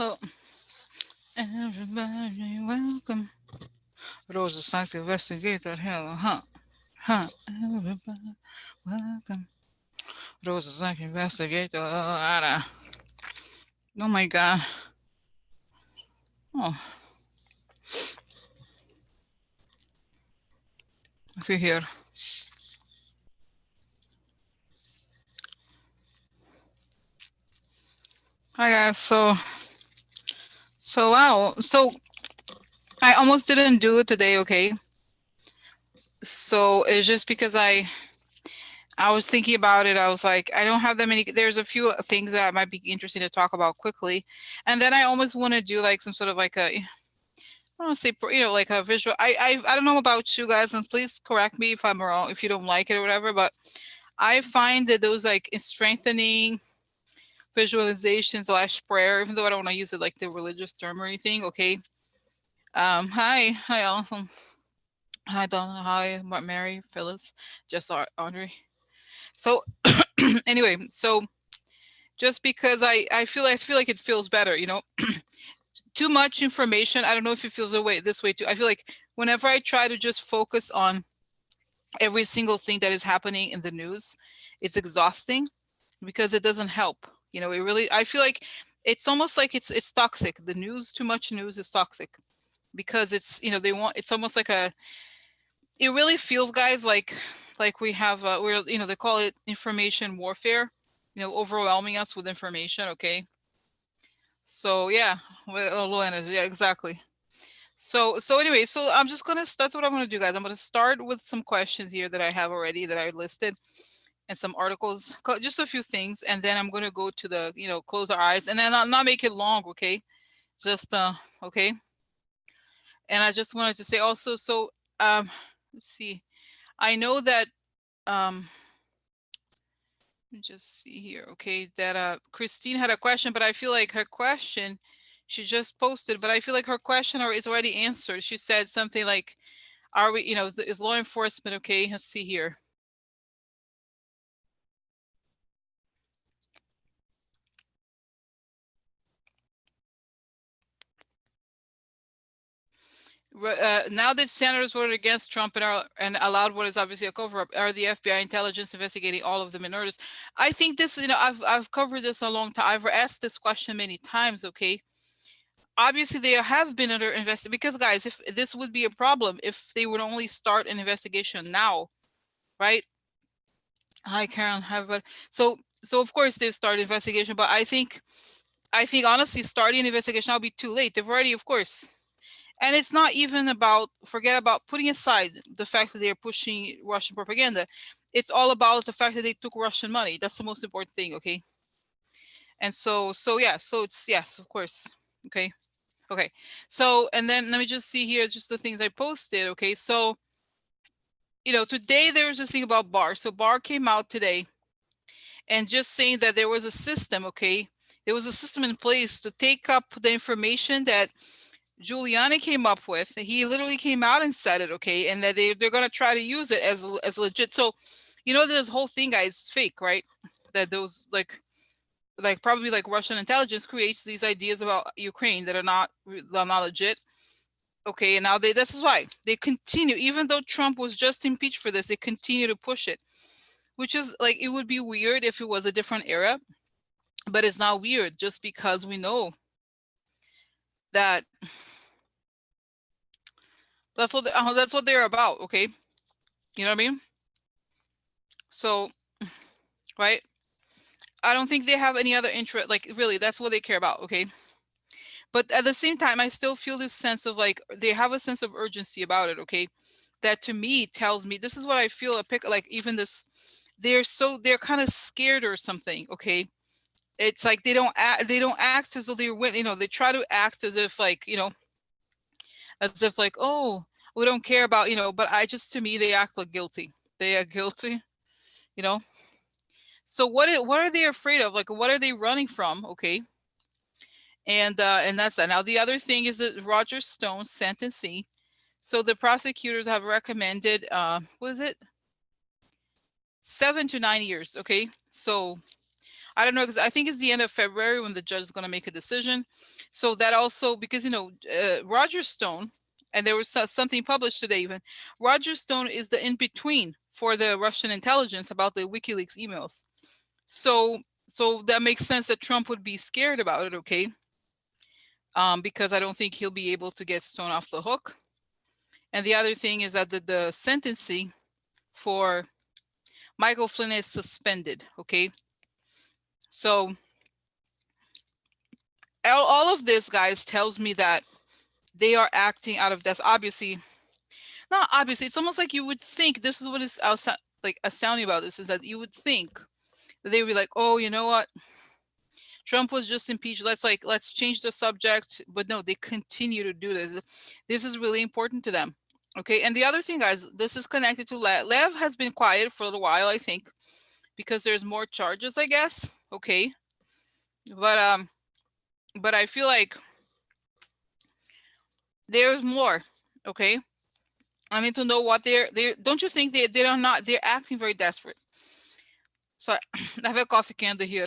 hello. Everybody, welcome. Rosa Sank investigator, hello, huh? Huh? Everybody, welcome. Rosa Sank investigator, Ara. Oh my god. Oh, let's see here. Hi guys, wow. So I almost didn't do it today, okay? So it's just because I was thinking about it. I was like, I don't have that many. There's a few things that might be interesting to talk about quickly. And then I almost want to do like some sort of like a, I don't want to say, like a visual. I don't know about you guys, and please correct me if I'm wrong, if you don't like it or whatever, but I find that those like strengthening visualization / prayer, even though I don't want to use it like the religious term or anything. Okay. Hi, Allison. Hi, Donna. Hi, Mary, Phyllis, just Audrey. So anyway, so just because I feel like it feels better, too much information. I don't know if it feels this way too. I feel like whenever I try to just focus on every single thing that is happening in the news, it's exhausting because it doesn't help. It really, I feel like it's almost like it's toxic. The news, too much news is toxic because it's, it's almost like it really feels, guys, like we have, they call it information warfare, overwhelming us with information. Okay. So yeah, low energy. Yeah, exactly. So anyway, so that's what I'm gonna do, guys. I'm gonna start with some questions here that I have already that I listed, and some articles, just a few things, and then I'm gonna go to the, close our eyes, and then I'll not make it long, okay? Just okay. And I just wanted to say also, so let's see. I know that let me just see here, okay, that Christine had a question, but I feel like her question she just posted, but I feel like her question is already answered. She said something like, are we, is law enforcement okay? Let's see here. Now that senators voted against Trump and allowed what is obviously a cover-up, are the FBI intelligence investigating all of the minorities? I think this, I've covered this a long time. I've asked this question many times, okay? Obviously, they have been under investigation because, guys, if this would be a problem if they would only start an investigation now, right? Hi, Karen. So of course they start investigation, but I think honestly, starting an investigation will be too late. They've already, of course. And it's not even about, forget about putting aside the fact that they're pushing Russian propaganda. It's all about the fact that they took Russian money. That's the most important thing, okay? And so yeah, so it's, yes, of course. Okay. Okay. So, and then let me just see here, just the things I posted. Okay. So, today there was this thing about Barr. So Barr came out today and just saying that there was a system, okay? There was a system in place to take up the information that Giuliani came up with. He literally came out and said it, okay? And that they're going to try to use it as legit. So, this whole thing, guys, is fake, right? That those like probably like Russian intelligence creates these ideas about Ukraine that are not legit. Okay, and now this is why they continue, even though Trump was just impeached for this, they continue to push it, which is like, it would be weird if it was a different era, but it's not weird just because we know that that's what they're about. Okay, you know what I mean? So, right, I don't think they have any other interest, like, really, that's what they care about. Okay, but at the same time, I still feel this sense of like, they have a sense of urgency about it. Okay, that to me tells me, this is what I feel, like even this, they're kind of scared or something. Okay, it's like they don't act as though they win, they try to act as if like, as if like, oh, we don't care about, but to me, they act like guilty. They are guilty, you know? So what are they afraid of? Like, what are they running from? Okay. And that's that. Now, the other thing is that Roger Stone's sentencing. So the prosecutors have recommended, what is it? 7 to 9 years. Okay. So I don't know, because I think it's the end of February when the judge is going to make a decision. So that also, because, you know, Roger Stone, and there was something published today even, Roger Stone is the in-between for the Russian intelligence about the WikiLeaks emails. So that makes sense that Trump would be scared about it, okay? Because I don't think he'll be able to get Stone off the hook. And the other thing is that the sentencing for Michael Flynn is suspended, okay? So all of this, guys, tells me that they are acting out of death. Obviously, not obviously, it's almost like you would think, this is what is like astounding about this, is that you would think that they would be like, oh, you know what? Trump was just impeached. Let's change the subject. But no, they continue to do this. This is really important to them. Okay. And the other thing, guys, this is connected to Lev. Lev has been quiet for a while, I think, because there's more charges, I guess. Okay. But I feel like there's more. Okay. I need to know what they're don't you think they're acting very desperate? Sorry, I have a coffee candle here.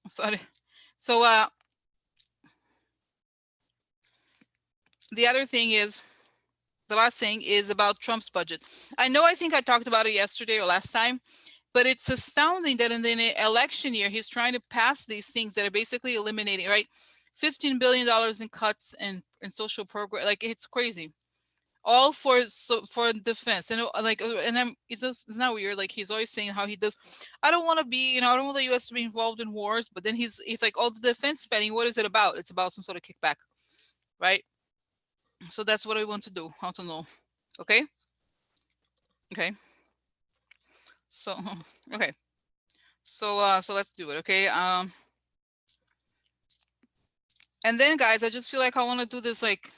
Sorry. So the other thing is, the last thing is about Trump's budget. I know, I think I talked about it yesterday or last time, but it's astounding that in the election year, he's trying to pass these things that are basically eliminating, right? $15 billion in cuts in social program. Like, it's crazy. All for defense. And like, and it's not weird. Like, he's always saying how he does. I don't want to be, I don't want the U.S. to be involved in wars. But then he's like, all the defense spending. What is it about? It's about some sort of kickback, right? So that's what I want to do. How to know? Okay. Okay. So okay. So let's do it. Okay. And then, guys, I just feel like I want to do this, like,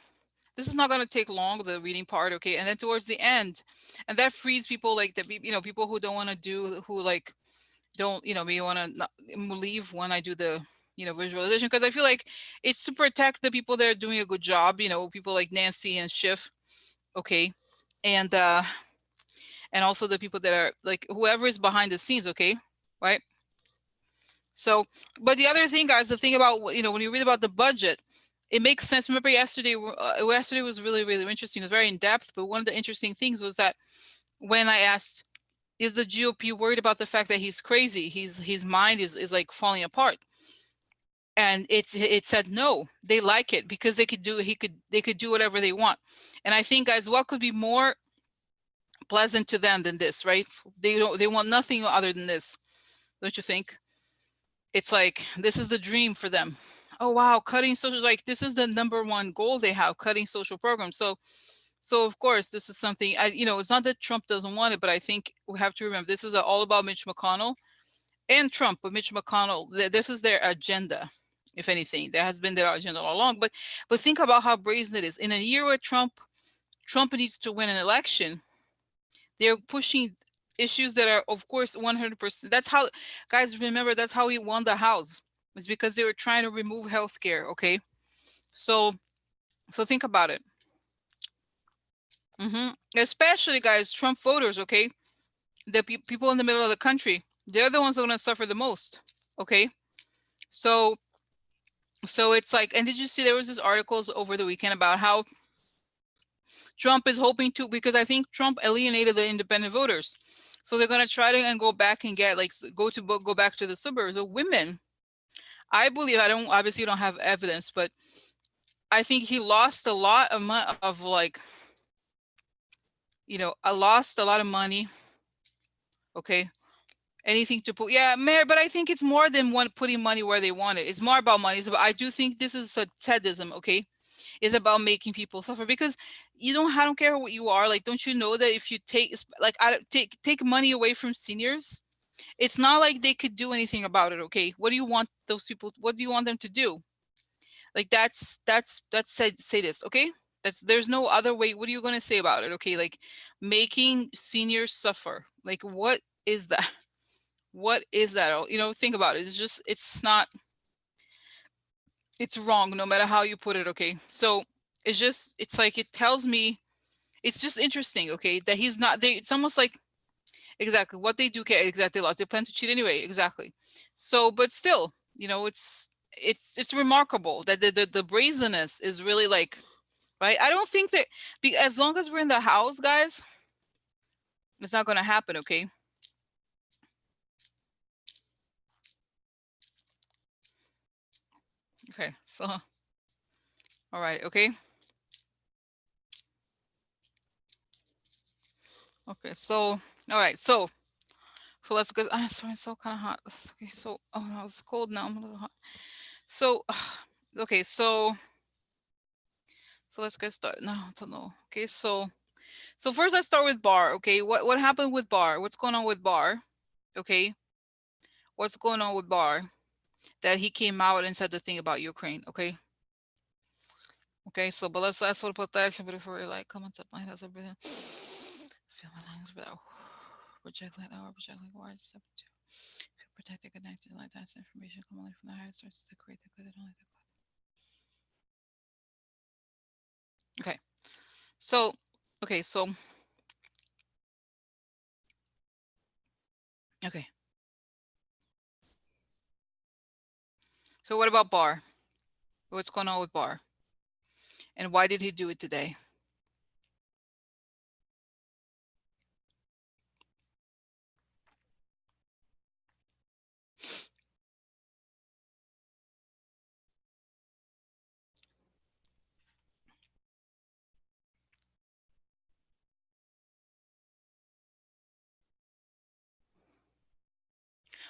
this is not going to take long, the reading part, okay? And then towards the end, and that frees people, like, the people who don't want to do, who like don't, maybe want to leave when I do the visualization, because I feel like it's to protect the people that are doing a good job, people like Nancy and Schiff, okay? And also the people that are like whoever is behind the scenes, okay? Right? So, but the other thing, guys, the thing about, when you read about the budget, it makes sense. Remember yesterday was really, really interesting. It was very in depth, but one of the interesting things was that when I asked, is the GOP worried about the fact that he's crazy? His mind is like falling apart. And it said no, they like it because they could do whatever they want. And I think, guys, what could be more pleasant to them than this, right? They want nothing other than this, don't you think? It's like, this is a dream for them. Oh wow, cutting social, like, this is the #1 goal they have, cutting social programs. So of course this is something, it's not that Trump doesn't want it, but I think we have to remember this is all about Mitch McConnell and Trump. But Mitch McConnell, this is their agenda. If anything, that has been their agenda all along. But think about how brazen it is. In a year where Trump needs to win an election, they're pushing issues that are, of course, 100%. That's how, guys, remember, that's how he won the House. It's because they were trying to remove healthcare, okay? So think about it. Especially, guys, Trump voters, okay? The people in the middle of the country, they're the ones that are going to suffer the most, okay? So it's like, and did you see there was this articles over the weekend about how Trump is hoping to, because I think Trump alienated the independent voters. So they're going to try to and go back and get, like, go back to the suburbs. The women, I believe, obviously don't have evidence, but I think he lost a lot of like, I lost a lot of money. Okay. Anything to put, yeah, Mayor, but I think it's more than putting money where they want it. It's more about money. I do think this is a sadism, okay? Is about making people suffer, because I don't care what you are, like, don't you know that if you take money away from seniors, it's not like they could do anything about it, okay? What do you want those people, what do you want them to do? Like, that's sadist, okay? There's no other way. What are you going to say about it, okay? Like, making seniors suffer, like, what is that? What is that? Think about it. It's wrong no matter how you put it, okay? So it's like, it tells me, it's just interesting, okay, that he's not, it's almost like, Exactly. What they do care, exactly, lost. They plan to cheat anyway, exactly. So, but still, you know, it's remarkable that the brazenness is really like, right? I don't think that, as long as we're in the house, guys, it's not going to happen, okay? Okay, so, all right, okay? Okay, so, all right, so let's go. I'm sorry, it's so kind of hot. Okay, so, oh no, it's cold now. I'm a little hot. So, okay, so let's get started. No, I don't know. Okay, so first let's start with Barr. Okay, what happened with Barr? What's going on with Barr? Okay, what's going on with Barr? That he came out and said the thing about Ukraine. Okay. Okay, so but let's sort of protection before we like come on top my head, everything. Feel my lungs without project light hour, project like wide subject. Feel protected, connected, light that's information coming from the higher sources to create the good and only the good. Okay. So okay, so okay. So what about Barr? What's going on with Barr? And why did he do it today?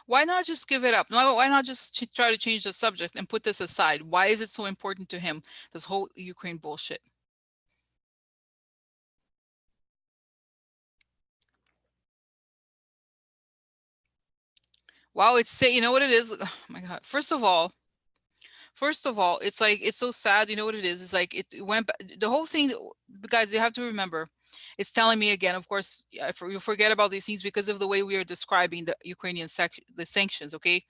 Why not just give it up? No, why not just try to change the subject and put this aside? Why is it so important to him, this whole Ukraine bullshit? Wow, it's say, you know what it is? Oh my God. First of all, it's like, it's so sad. You know what it is? It's like it went back, the whole thing, guys, you have to remember, it's telling me again, of course, you forget about these things because of the way we are describing the Ukrainian the sanctions. Okay.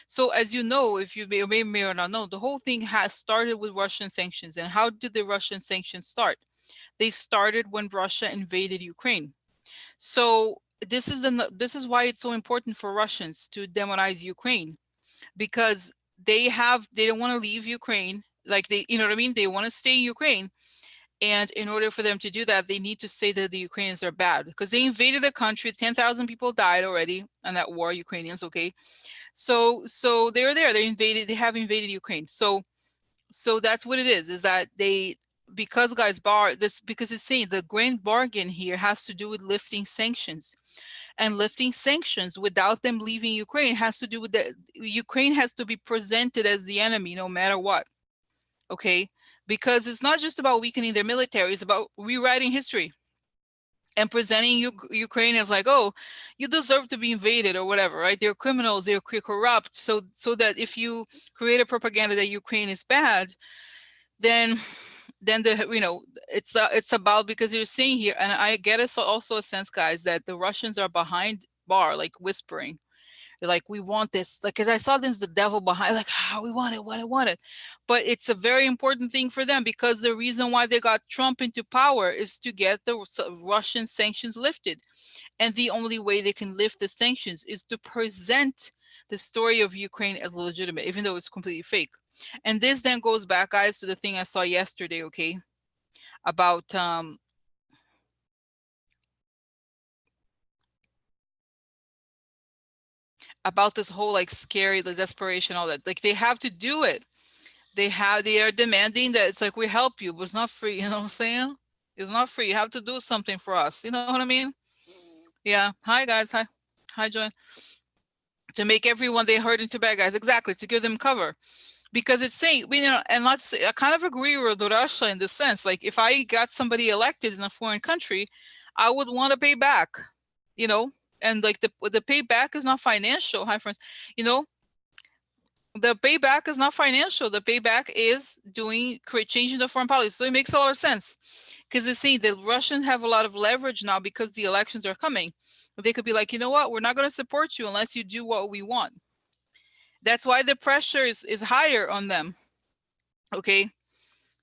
So as you know, if you may or not know, the whole thing has started with Russian sanctions. And how did the Russian sanctions start? They started when Russia invaded Ukraine. So this is why it's so important for Russians to demonize Ukraine, because they don't want to leave Ukraine. Like, they, you know what I mean? They want to stay in Ukraine. And in order for them to do that, they need to say that the Ukrainians are bad because they invaded the country. 10,000 people died already in that war, Ukrainians. Okay. So they're there. They have invaded Ukraine. So that's what it is that they, because guys, because it's saying the grand bargain here has to do with lifting sanctions. And lifting sanctions without them leaving Ukraine has to do with that Ukraine has to be presented as the enemy no matter what. Okay, because it's not just about weakening their military, it's about rewriting history and presenting Ukraine as like, oh, you deserve to be invaded or whatever, right? They're criminals, they're corrupt. So that if you create a propaganda that Ukraine is bad, then the, you know, it's about, because you're seeing here, and I get it, so also a sense, guys, that the Russians are behind Barr, like whispering. They're like, we want this, like, because I saw this, the devil behind, like, we want it, I want it. But it's a very important thing for them, because the reason why they got Trump into power is to get the Russian sanctions lifted. And the only way they can lift the sanctions is to present the story of Ukraine as legitimate, even though it's completely fake. And this then goes back, guys, to the thing I saw yesterday, okay, about this whole like scary, the desperation, all that. Like, they have to do it. They are demanding that it's like, we help you, but it's not free. You know what I'm saying? It's not free. You have to do something for us. You know what I mean? Yeah. Hi guys. Hi Joy. To make everyone they hurt into bad guys. Exactly. To give them cover. Because it's saying, you know, and let's say, I kind of agree with Russia in this sense. Like, if I got somebody elected in a foreign country, I would want to pay back, you know, and like the payback is not financial. Hi friends, you know, the payback is not financial. The payback is changing the foreign policy. So it makes a lot of sense, because it's saying the Russians have a lot of leverage now because the elections are coming. They could be like, you know what, we're not going to support you unless you do what we want. That's why the pressure is higher on them. Okay.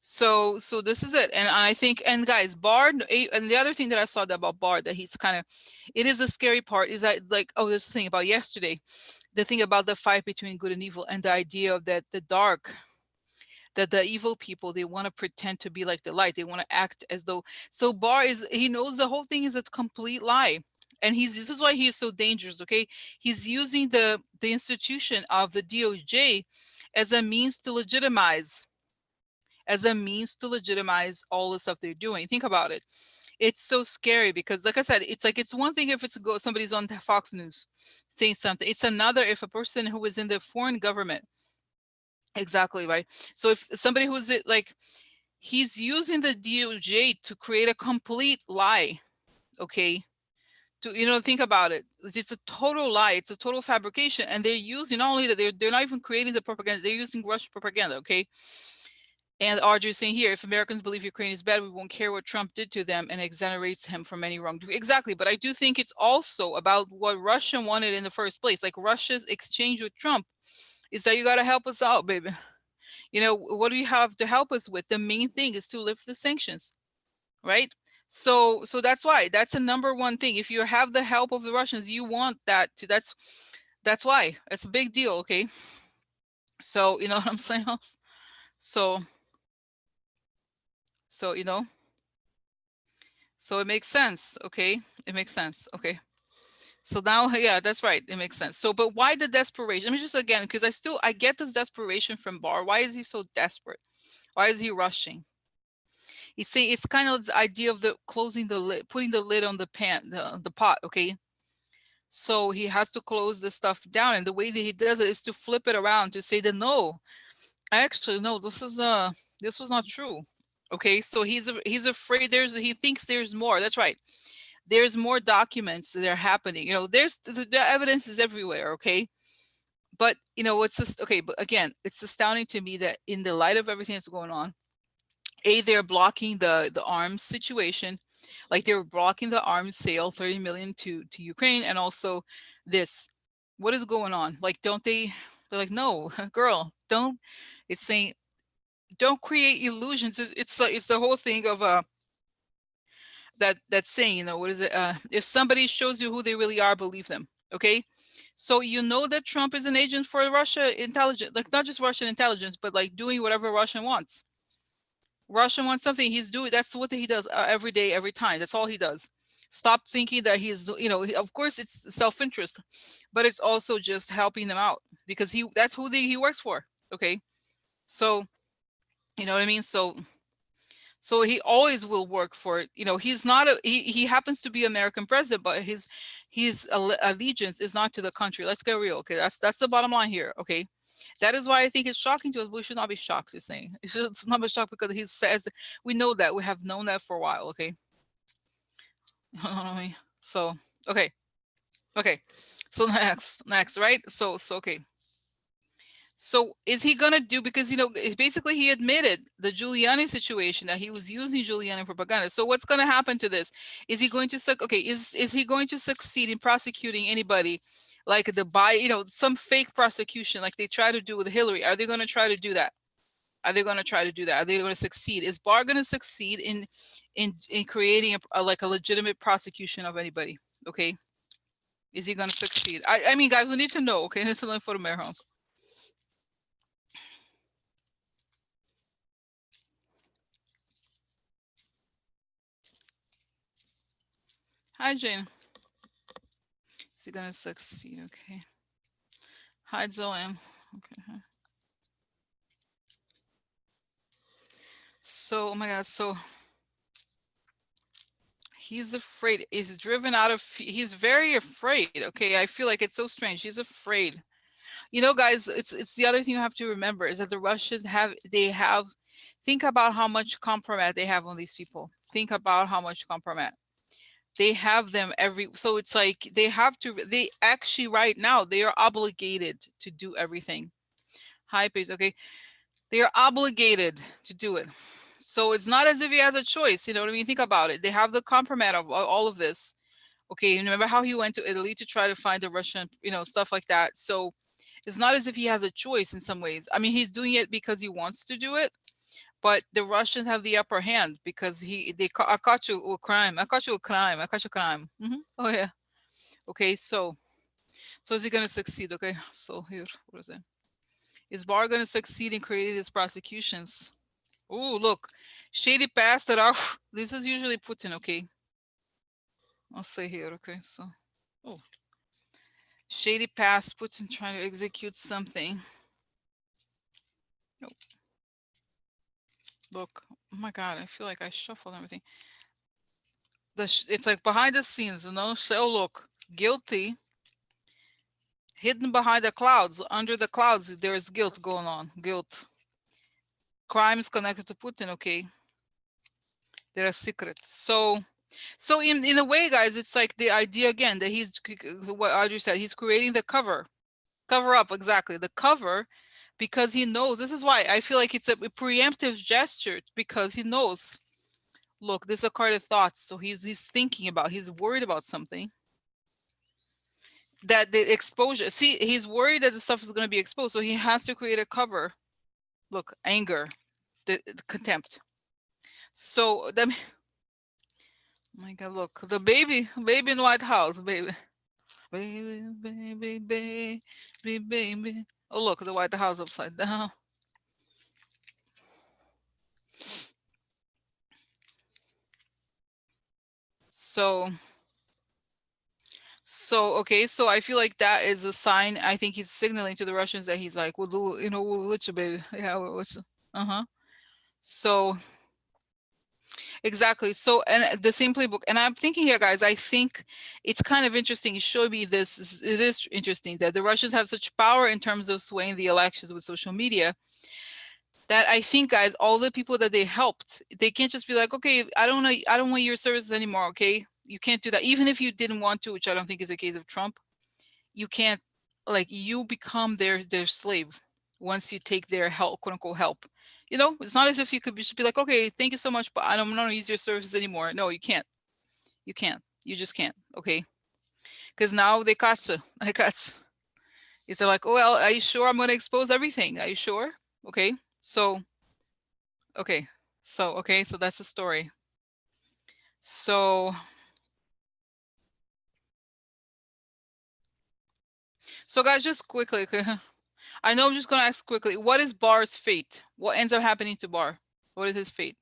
So this is it. And I think, and guys, Barr, and the other thing that I saw about Barr, that he's kind of, it is a scary part, is that, like, oh, this thing about yesterday, the thing about the fight between good and evil, and the idea of that the dark, that the evil people, they want to pretend to be like the light. They want to act as though, so Barr is, he knows the whole thing is a complete lie. And this is why he is so dangerous, okay? He's using the institution of the DOJ as a means to legitimize, all the stuff they're doing. Think about it. It's so scary because, like I said, it's like, it's one thing if somebody's on Fox News saying something. It's another if a person who is in the foreign government. Exactly, right? So if somebody who's like, he's using the DOJ to create a complete lie, okay? To, think about it. It's a total lie. It's a total fabrication. And they're using, not only that, they're not even creating the propaganda, they're using Russian propaganda, okay? And Audrey is saying here, if Americans believe Ukraine is bad, we won't care what Trump did to them, and exonerates him from any wrongdoing. Exactly, but I do think it's also about what Russia wanted in the first place. Like, Russia's exchange with Trump is that you got to help us out, baby. What do you have to help us with? The main thing is to lift the sanctions, right? So that's why, that's a number one thing. If you have the help of the Russians, you want that to, that's why it's a big deal, okay? So, you know what I'm saying? So so it makes sense, okay? It makes sense, okay? So now, yeah, that's right, it makes sense. So, but why the desperation? Let me just, again, because I get this desperation from Barr. Why is he so desperate? Why is he rushing? You see, it's kind of the idea of the closing the lid, putting the lid on the pan, the pot, okay? So he has to close the stuff down, and the way that he does it is to flip it around to say that, no, actually, no, this was not true. Okay, so he's afraid he thinks there's more. That's right. There's more documents that are happening. There's the evidence is everywhere, okay? But it's just, okay, but again, it's astounding to me that in the light of everything that's going on, they're blocking the arms situation, like they're blocking the arms sale, 30 million to Ukraine, and also this. What is going on? Like, don't they're like, no, girl, don't. It's saying, don't create illusions. It's the whole thing of that saying, what is it? If somebody shows you who they really are, believe them. Okay, so that Trump is an agent for Russia intelligence, like not just Russian intelligence, but like doing whatever Russia wants. Russia wants something, he's doing. That's what he does every day, every time. That's all he does. Stop thinking that he's, of course it's self-interest, but it's also just helping them out because that's who he works for. Okay, so you know what I mean. So he always will work for it. He's not he happens to be American president, but his allegiance is not to the country. Let's get real. Okay, that's the bottom line here. Okay, that is why I think it's shocking to us. We should not be shocked. Is saying it's not be shocked because he says, we know that, we have known that for a while. Okay. So okay. So next, right? So okay. So is he gonna do, because basically he admitted the Giuliani situation, that he was using Giuliani propaganda. So what's gonna happen to this? Is he going to is he going to succeed in prosecuting anybody like some fake prosecution like they try to do with Hillary? Are they gonna try to do that? Are they gonna try to do that? Are they gonna succeed? Is Barr gonna succeed in creating a legitimate prosecution of anybody? Okay. Is he gonna succeed? I mean, guys, we need to know. Okay, this is only for the mayor homes. Hi, Jane. Is he gonna succeed? Okay. Hi, Zoe. Okay. So, oh my God. So he's afraid. He's driven out of. He's very afraid. Okay. I feel like it's so strange. He's afraid. Guys. It's the other thing you have to remember is that the Russians have. Think about how much compromise they have on these people. Think about how much compromise. They have them so it's like they actually right now they are obligated to do everything. Hi, Pace. Okay, they are obligated to do it. So it's not as if he has a choice. You know what I mean? Think about it. They have the compromise of all of this. Okay, and remember how he went to Italy to try to find the Russian, stuff like that. So it's not as if he has a choice in some ways. I mean, he's doing it because he wants to do it, but the Russians have the upper hand because I caught you with crime. I caught you with crime. I caught you crime. Oh yeah. Okay, so is he going to succeed? Okay, so here, what is it? Is Barr going to succeed in creating these prosecutions? Oh, look, shady past that are. This is usually Putin. Okay, I'll say here. Okay, so oh, shady past Putin trying to execute something. Oh, look, oh my God, I feel like I shuffled everything. It's like behind the scenes, you know. So look, guilty. Hidden behind the clouds, under the clouds, there is guilt going on. Guilt. Crimes connected to Putin, okay. They're a secret. So in a way, guys, it's like the idea again that he's, what Audrey said, he's creating the cover up, exactly, the cover, because he knows. This is why I feel like it's a preemptive gesture, because he knows, look, this is a card of thoughts. So he's thinking about, he's worried about something. That the exposure, see, he's worried that the stuff is going to be exposed, so he has to create a cover. Look, anger, the contempt. So that, oh my God, look, the baby in White House, baby. Baby. Oh, look, the White House upside down. So okay, so I feel like that is a sign. I think he's signaling to the Russians that he's like, we'll do, you know, we'll let you, baby. Yeah, what's so exactly. So, and the same playbook. And I'm thinking here, guys, I think it's kind of interesting. You showed me this. It is interesting that the Russians have such power in terms of swaying the elections with social media, that I think, guys, all the people that they helped, they can't just be like, okay, I don't want your services anymore. Okay, you can't do that. Even if you didn't want to, which I don't think is the case of Trump, you can't, like, you become their slave once you take their help, quote unquote help. You know, it's not as if you could just be like, okay, thank you so much, but I'm not gonna use your services anymore. No, you can't. You can't. You just can't. Okay, because now they got you. I got. It's like, oh well, are you sure I'm gonna expose everything? Are you sure? Okay, so okay, so that's the story. So guys, just quickly, I know I'm just gonna ask quickly, what is Barr's fate? What ends up happening to Barr? What is his fate?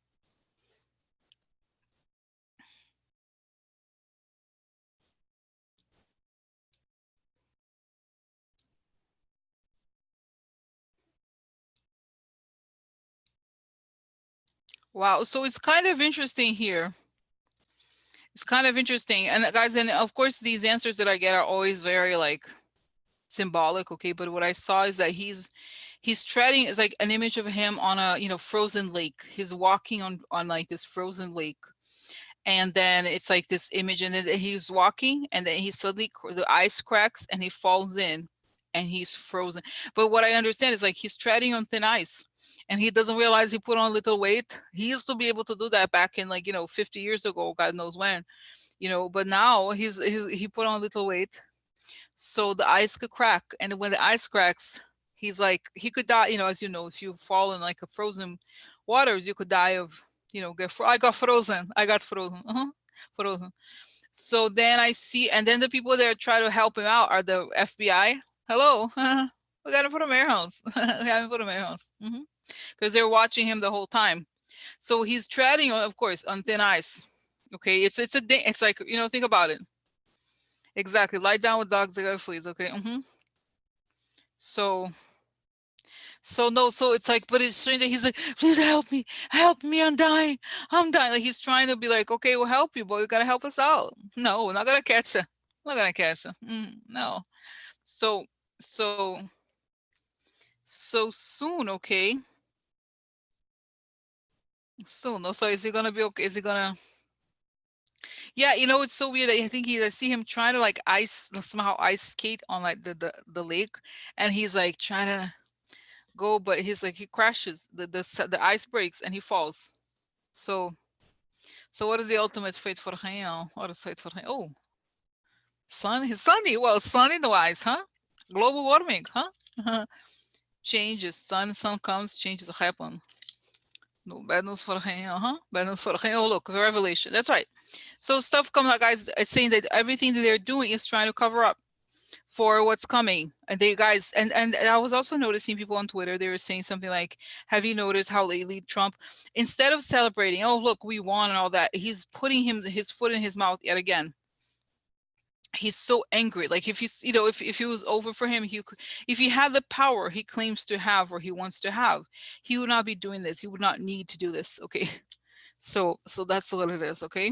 Wow, so it's kind of interesting here. It's kind of interesting. And guys, and of course, these answers that I get are always very like symbolic, okay? But what I saw is that he's treading, is like an image of him on a, you know, frozen lake. He's walking on like this frozen lake. And then it's like this image, and then he's walking, and then he suddenly, the ice cracks and he falls in and he's frozen. But what I understand is like he's treading on thin ice and he doesn't realize he put on a little weight. He used to be able to do that back in, like, you know, 50 years ago, God knows when, you know, but now he put on a little weight. So the ice could crack. And when the ice cracks, he's like, he could die, you know, as you know, if you fall in like a frozen waters, you could die of, you know, I got frozen. Frozen. So then I see, and then the people that try to help him out are the FBI. Hello, we got him for the mayor house. We got him for the mayor house. Because they're watching him the whole time. So he's treading, of course, on thin ice. Okay, it's like, you know, think about it. Exactly, lie down with dogs, they got fleas. Okay. So no, so it's like, but it's showing that he's like, please help me, I'm dying. Like he's trying to be like, okay, we'll help you, but you gotta help us out. No, we're not gonna catch you. We're not gonna catch you. No. So soon, okay. Soon. No, so is he gonna be okay? Is he gonna? Yeah, you know, it's so weird. I think I see him trying to like somehow ice skate on like the lake, and he's like trying to go, but he's like, he crashes, the ice breaks and he falls. So what is the ultimate fate for him? What is fate for him? Oh, sunny. Well, sunny no ice, huh? Global warming, huh? Changes. Sun comes, changes happen. No, bad news for the bad news for the oh look, the revelation. That's right. So stuff comes out, guys, saying that everything that they're doing is trying to cover up for what's coming. And they guys, and I was also noticing people on Twitter, they were saying something like, have you noticed how lately Trump, instead of celebrating, oh look, we won and all that, he's putting his foot in his mouth yet again. He's so angry. Like if he's, if it was over for him, if he had the power he claims to have or he wants to have, he would not be doing this. He would not need to do this. Okay. So that's what it is. Okay.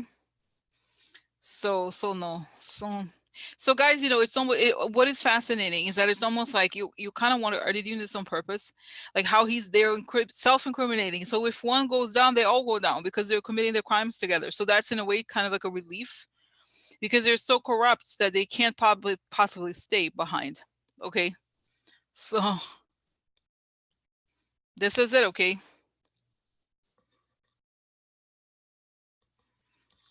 So guys, it's almost, what is fascinating is that it's almost like you kind of wonder, are they doing this on purpose? Like how he's there self-incriminating. So if one goes down, they all go down because they're committing their crimes together. So that's in a way kind of like a relief, because they're so corrupt that they can't possibly stay behind. Okay. So this is it. Okay.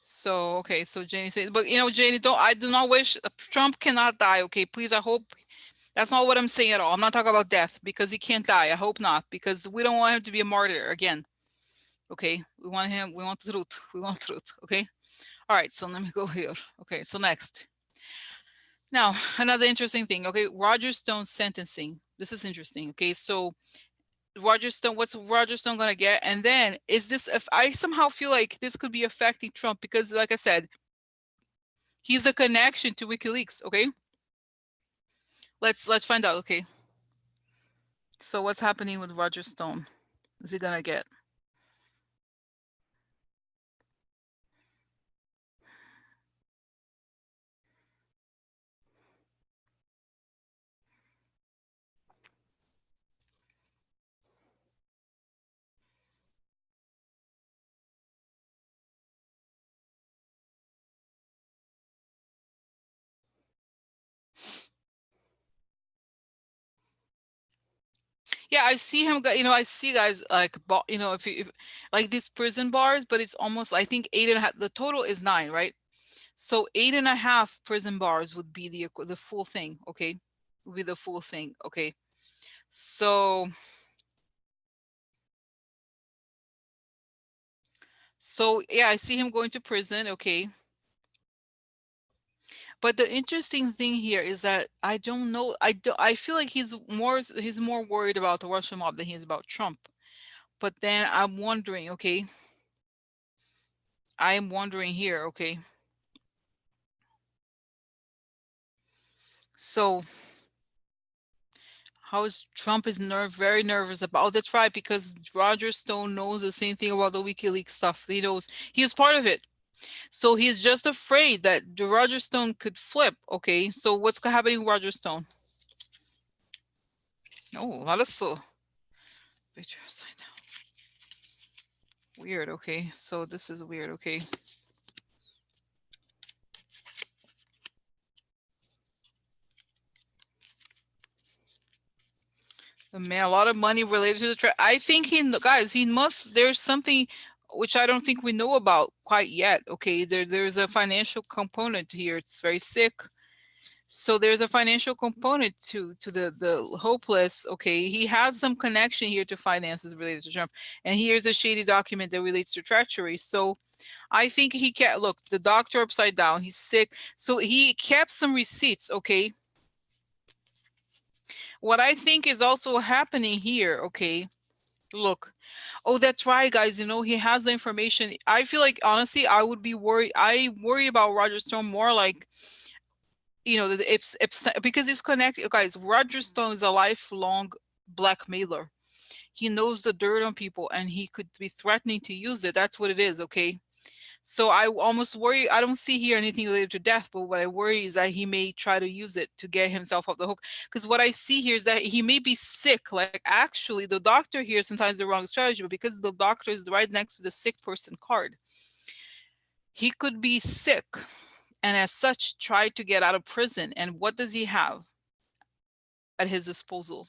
So, okay. So Janie says, but Janie, I do not wish Trump cannot die. Okay. Please. I hope that's not what I'm saying at all. I'm not talking about death because he can't die. I hope not, because we don't want him to be a martyr again. Okay. We want the truth. We want truth. Okay. All right. So let me go here. Okay. So next. Now, another interesting thing. Okay. Roger Stone's sentencing. This is interesting. Okay. So Roger Stone, what's Roger Stone going to get? And then is this, if I somehow feel like this could be affecting Trump, because like I said, he's a connection to WikiLeaks. Okay. Let's find out. Okay. So what's happening with Roger Stone? Is he going to get? Yeah, I see him. I see guys like, if like these prison bars, but it's almost, I think 8.5. The total is 9, right? So 8.5 prison bars would be the full thing. Okay, would be the full thing. Okay, so yeah, I see him going to prison. Okay. But the interesting thing here is that I don't know. I feel like he's more worried about the Russian mob than he is about Trump. But then I'm wondering, okay. I am wondering here, okay. So how is Trump very nervous about? Oh, that's right, because Roger Stone knows the same thing about the WikiLeaks stuff. He knows he is part of it. So he's just afraid that Roger Stone could flip. Okay, so what's happening with Roger Stone? Oh, that is so weird. Okay, so this is weird. Okay. Man, a lot of money related to the I think there's something which I don't think we know about quite yet. Okay, there's a financial component here. It's very sick. So there's a financial component to the hopeless. Okay, he has some connection here to finances related to Trump, and here's a shady document that relates to treachery. So I think he can't look the doctor upside down. He's sick, so he kept some receipts. Okay. What I think is also happening here, okay, look. Oh, that's right, guys. He has the information. I feel like, honestly, I would be worried. I worry about Roger Stone more like, if because he's connected. Guys, Roger Stone is a lifelong blackmailer. He knows the dirt on people, and he could be threatening to use it. That's what it is, okay? So I almost worry. I don't see here anything related to death, but what I worry is that he may try to use it to get himself off the hook. Because what I see here is that he may be sick. Like, actually, the doctor here sometimes the wrong strategy, but because the doctor is right next to the sick person card, he could be sick, and as such try to get out of prison. And what does he have at his disposal?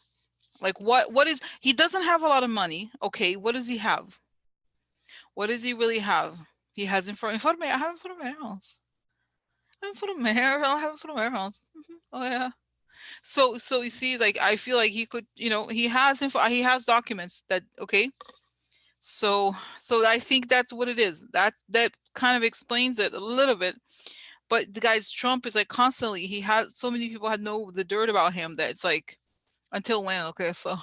Like, what is, he doesn't have a lot of money. Okay, what does he have? What does he really have? He has in front of me. I have in front of my house. I have in front of my hair. I have in front of my house. Oh yeah. So you see, like, I feel like he could, he has documents that, okay. So I think that's what it is. That kind of explains it a little bit. But the guys, Trump is like constantly, he has so many people had know the dirt about him that it's like, until when? Okay, so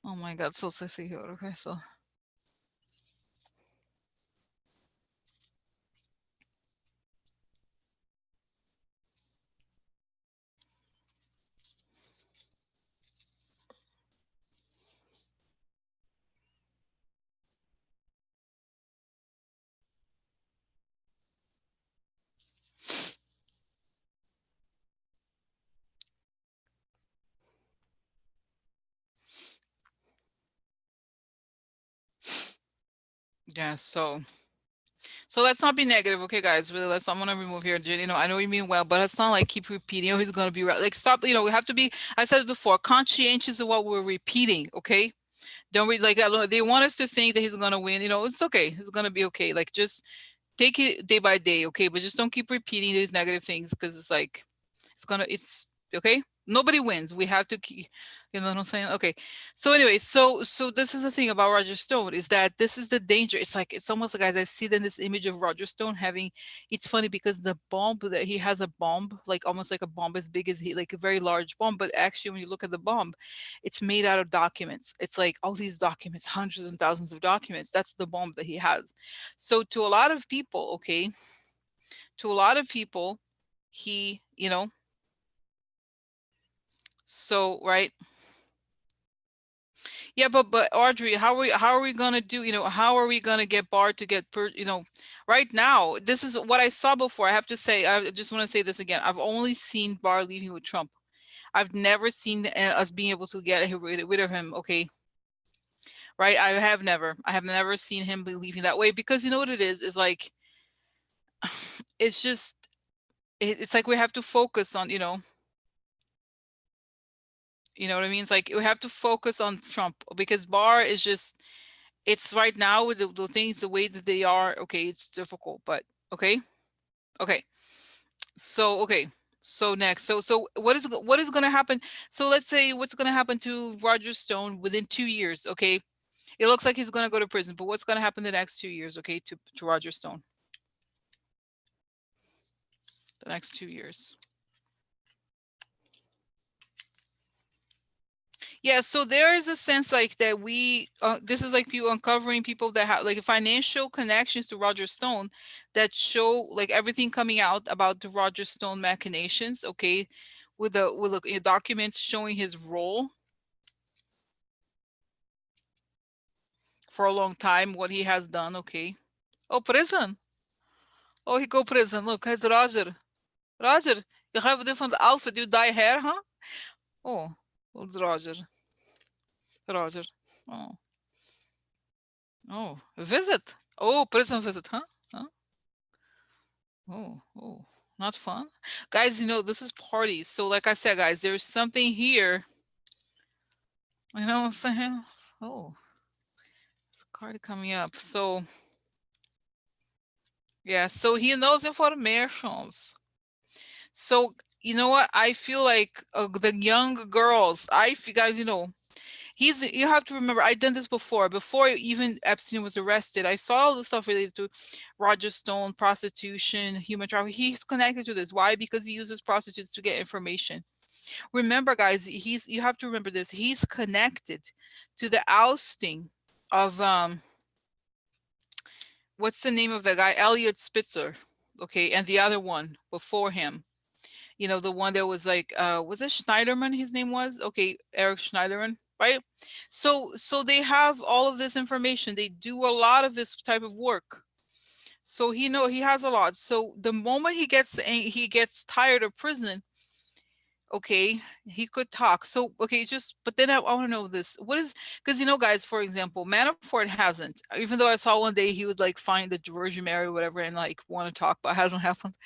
oh my god, so sexy here. Okay, so yeah, so let's not be negative, okay, guys. Really, let's. I'm gonna remove here, Jenny. You know, I know you mean well, but it's not like keep repeating. Oh, he's gonna be right. Like, stop. You know, we have to be. I said it before, conscientious of what we're repeating. Okay, don't read like they want us to think that he's gonna win. You know, it's okay. It's gonna be okay. Like, just take it day by day, okay? But just don't keep repeating these negative things because it's like it's okay. Nobody wins. We have to keep, you know what I'm saying? Okay. So anyway, so this is the thing about Roger Stone is that this is the danger. It's like it's almost like, guys, I see then this image of Roger Stone having. It's funny because the bomb that he has a bomb, like almost like a bomb as big as he, like a very large bomb. But actually, when you look at the bomb, it's made out of documents. It's like all these documents, hundreds and thousands of documents. That's the bomb that he has. So to a lot of people, okay, to a lot of people, he, you know, so right. Yeah, but Audrey, how are we gonna do, you know, how are we gonna get Barr to get you know, right now, this is what I saw before. I have to say, I just want to say this again. I've only seen Barr leaving with Trump. I've never seen us being able to get rid of him, okay? Right? I have never seen him leaving that way because you know what it is like, it's just, it's like we have to focus on, you know what I mean? It's like we have to focus on Trump because Barr is just, it's right now with the things the way that they are. Okay, it's difficult, but okay, okay. So okay, so next, so what is going to happen? So let's say what's going to happen to Roger Stone within 2 years. Okay, it looks like he's going to go to prison, but what's going to happen the next 2 years? Okay, to Roger Stone, the next 2 years. Yeah, so there is a sense like that this is like people uncovering people that have like financial connections to Roger Stone that show like everything coming out about the Roger Stone machinations, okay, with the documents showing his role for a long time, what he has done, okay. Oh, prison. Oh, he go prison. Look, it's Roger. Roger, you have a different outfit. You dye hair, huh? Oh, it's Roger. Roger. Oh. Oh, visit. Oh, prison visit, huh? Huh? Oh, not fun. Guys, you know, this is parties. So like I said, guys, there's something here. You know what I'm saying? Oh, it's a card coming up. So, yeah, so he knows informations. So, you know what? I feel like the young girls, guys, you know, you have to remember, I've done this before even Epstein was arrested. I saw all the stuff related to Roger Stone, prostitution, human trafficking. He's connected to this. Why? Because he uses prostitutes to get information. Remember, guys, you have to remember this. He's connected to the ousting of what's the name of the guy? Elliot Spitzer, okay, and the other one before him. You know, the one that was like, was it Schneiderman? His name was, okay, Eric Schneiderman, right? So they have all of this information. They do a lot of this type of work. So he has a lot. So the moment he gets tired of prison, okay, he could talk. So okay, but then I want to know this. What is, because you know, guys, for example, Manafort hasn't, even though I saw one day he would like find the Virgin Mary or whatever and like want to talk, but it hasn't happened.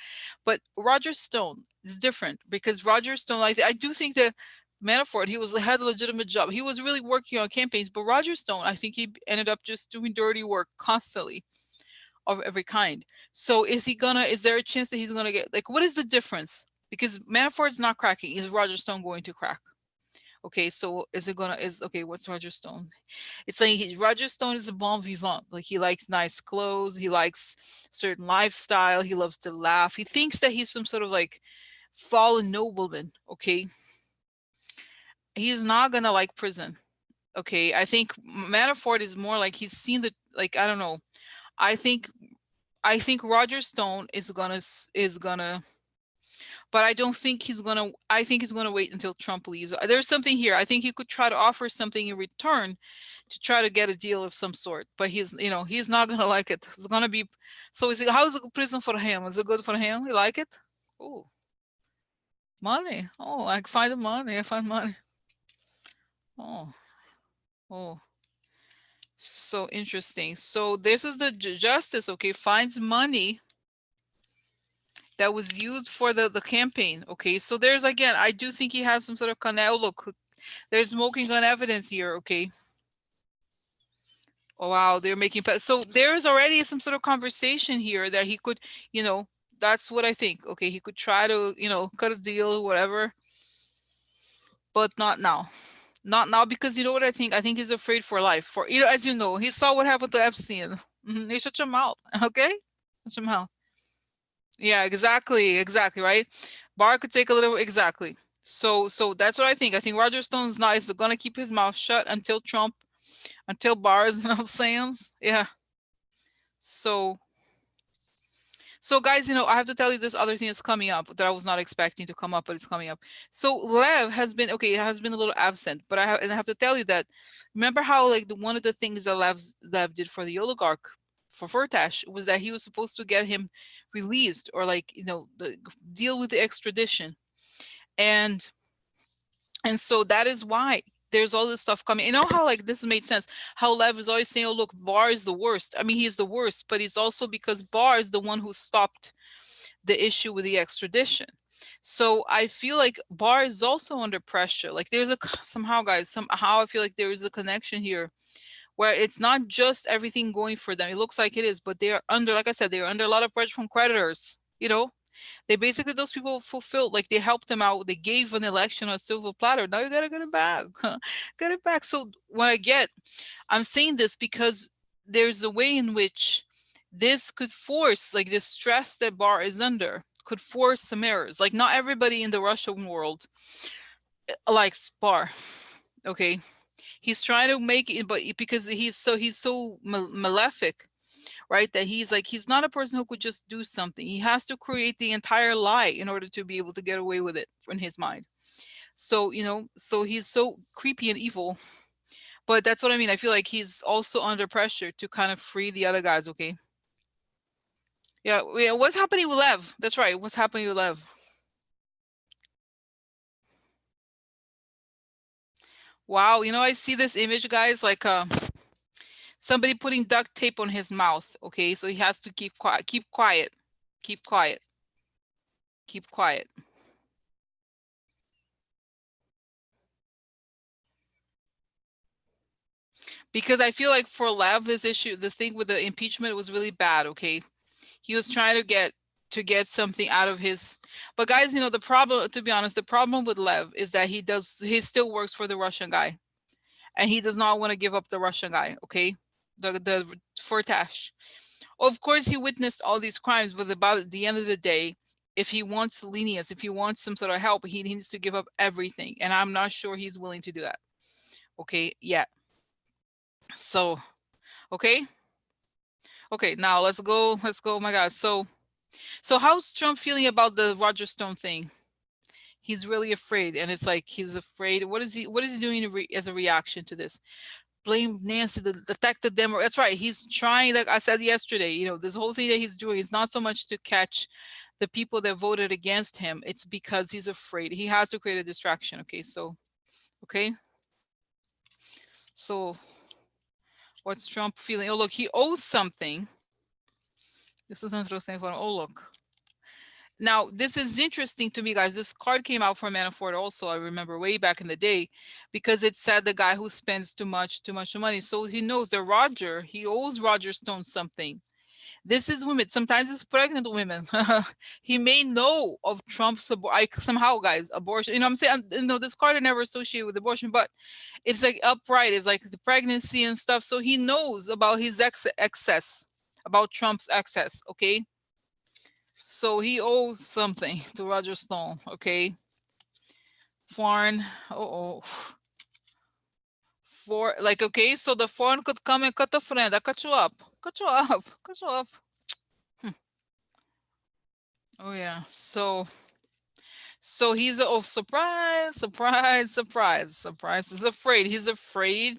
But Roger Stone is different because Roger Stone, I do think that Manafort, had a legitimate job. He was really working on campaigns, but Roger Stone, I think he ended up just doing dirty work constantly of every kind. So is there a chance that he's gonna get, like, what is the difference? Because Manafort's not cracking. Is Roger Stone going to crack? Okay, so is it gonna is okay? What's Roger Stone? It's saying Roger Stone is a bon vivant. Like he likes nice clothes, he likes certain lifestyle, he loves to laugh. He thinks that he's some sort of like fallen nobleman. Okay, he's not gonna like prison. Okay, I think Manafort is more like he's seen the like I don't know. I think I think Roger Stone is gonna but I don't think he's gonna I think he's gonna wait until Trump leaves. There's something here. I think he could try to offer something in return to try to get a deal of some sort, but he's he's not gonna like it. It's gonna be so is it how is the prison for him? Is it good for him? You like it? Oh, money. Oh, I find the money. I find money. Oh, oh. So interesting. So this is the justice, okay, finds money that was used for the campaign. Okay, so there's again, I do think he has some sort of connect. Oh, look, there's smoking gun evidence here. Okay. Oh wow, they're making so there's already some sort of conversation here that he could, that's what I think. Okay, he could try to, cut his deal, whatever, but not now. Not now because you know what I think? I think he's afraid for life. For as you know, he saw what happened to Epstein. He shut your mouth, okay? Shut your mouth. Yeah, exactly, right? Barr could take a little exactly. So that's what I think. I think Roger Stone's not is gonna keep his mouth shut until Trump, until Barr is no sayings. Yeah. So guys, I have to tell you this other thing that's coming up that I was not expecting to come up, but it's coming up. So Lev has been has been a little absent, but I have to tell you that remember how like one of the things that Lev did for the oligarch for Firtash was that he was supposed to get him released or like deal with the extradition, and so that is why there's all this stuff coming. You know how like this made sense? How Lev is always saying, "Oh look, Barr is the worst." I mean, he's the worst, but it's also because Barr is the one who stopped the issue with the extradition. So I feel like Barr is also under pressure. Like there's somehow I feel like there is a connection here where it's not just everything going for them. It looks like it is, but they are under, like I said, they are under a lot of pressure from creditors. They basically, those people fulfilled, like they helped them out. They gave an election on a silver platter. Now you gotta get it back. Get it back. So I'm saying this because there's a way in which this could force, like this stress that Barr is under could force some errors. Like not everybody in the Russian world likes Barr. Okay. He's trying to make it, but because he's so malefic, right? That he's not a person who could just do something. He has to create the entire lie in order to be able to get away with it in his mind. So, so he's so creepy and evil. But that's what I mean. I feel like he's also under pressure to kind of free the other guys, okay? Yeah, what's happening with Lev? That's right. What's happening with Lev? Wow, I see this image, guys, like somebody putting duct tape on his mouth, okay? So he has to keep quiet, keep quiet, keep quiet, keep quiet. Because I feel like for Lev, this thing with the impeachment was really bad, okay? He was trying to get something out of his, but guys, the problem, to be honest, the problem with Lev is that he still works for the Russian guy, and he does not want to give up the Russian guy, okay? The Firtash. Of course, he witnessed all these crimes, but at the end of the day, if he wants lenience, if he wants some sort of help, he needs to give up everything, and I'm not sure he's willing to do that. Okay, yeah. So, okay, now let's go. Oh my God. So how's Trump feeling about the Roger Stone thing? He's really afraid, and it's like he's afraid. What is he doing as a reaction to this? Blame Nancy, attack the Democrats. That's right. He's trying, like I said yesterday, this whole thing that he's doing is not so much to catch the people that voted against him. It's because he's afraid. He has to create a distraction. Okay, so, okay. So what's Trump feeling? Oh, look, he owes something. This is interesting for him. Oh, look. Now, this is interesting to me, guys. This card came out for Manafort also, I remember way back in the day, because it said the guy who spends too much money. So he knows that he owes Roger Stone something. This is women. Sometimes it's pregnant women. He may know of Trump's somehow, guys, abortion. You know what I'm saying? You know, this card I never associated with abortion, but it's like upright. It's like the pregnancy and stuff. So he knows about his excess, about Trump's excess. Okay. So he owes something to Roger Stone. Okay. Foreign. Oh. For like, okay, so the foreign could come and cut the friend. I cut you up. Cut you up. Cut you up. Oh yeah. So he's surprise. He's afraid. He's afraid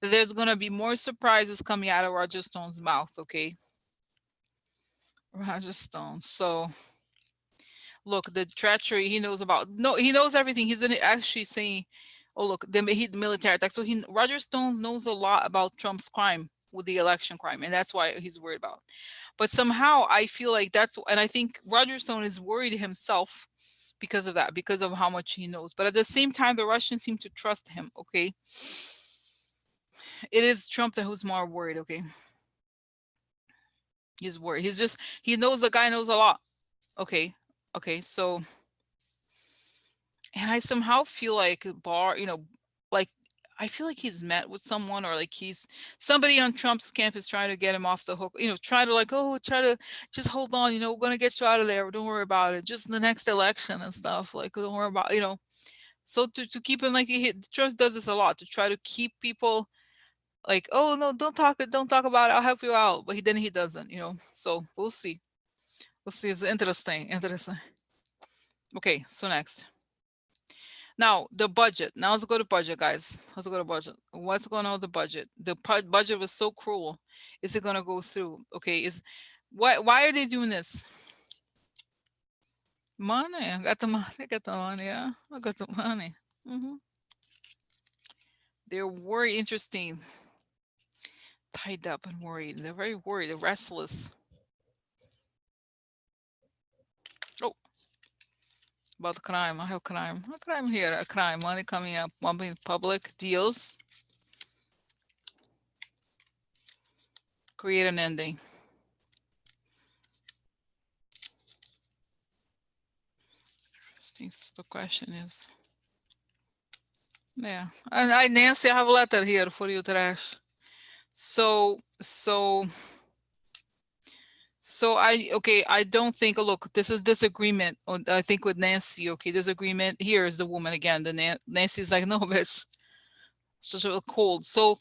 that there's gonna be more surprises coming out of Roger Stone's mouth. Okay. Roger Stone. So look, the treachery he knows about. No, he knows everything. He's actually saying, oh look, the military attack. So Roger Stone knows a lot about Trump's crime with the election crime, and that's why he's worried about. But somehow I feel like and I think Roger Stone is worried himself because of that, because of how much he knows. But at the same time, the Russians seem to trust him. Okay. It is Trump who's more worried. Okay. He's worried. He knows the guy knows a lot. Okay. Okay. So, and I somehow feel like Barr, like I feel like he's met with someone, or like somebody on Trump's camp is trying to get him off the hook, try to just hold on, we're going to get you out of there. Don't worry about it. Just the next election and stuff. Like, don't worry about, so to keep him, like Trump does this a lot, to try to keep people like, oh no, don't talk about it. I'll help you out. But then he doesn't, so we'll see. It's interesting. Okay. So next. Now, the budget. Now let's go to budget, guys. Let's go to budget. What's going on with the budget? The budget was so cruel. Is it going to go through? Okay. Why are they doing this? Money. I got the money. Yeah. I got the money. They're very interesting. Tied up and worried. They're very worried. They're restless. Oh. About the crime. I have crime. A crime here. A crime. Money coming up. Money public deals. Create an ending. Interesting. So the question is. Yeah. And Nancy, I have a letter here for you, Trash. So I don't think, look, this is disagreement. I think with Nancy, okay, disagreement. Here is the woman again. Nancy's like, no, bitch. So cold. So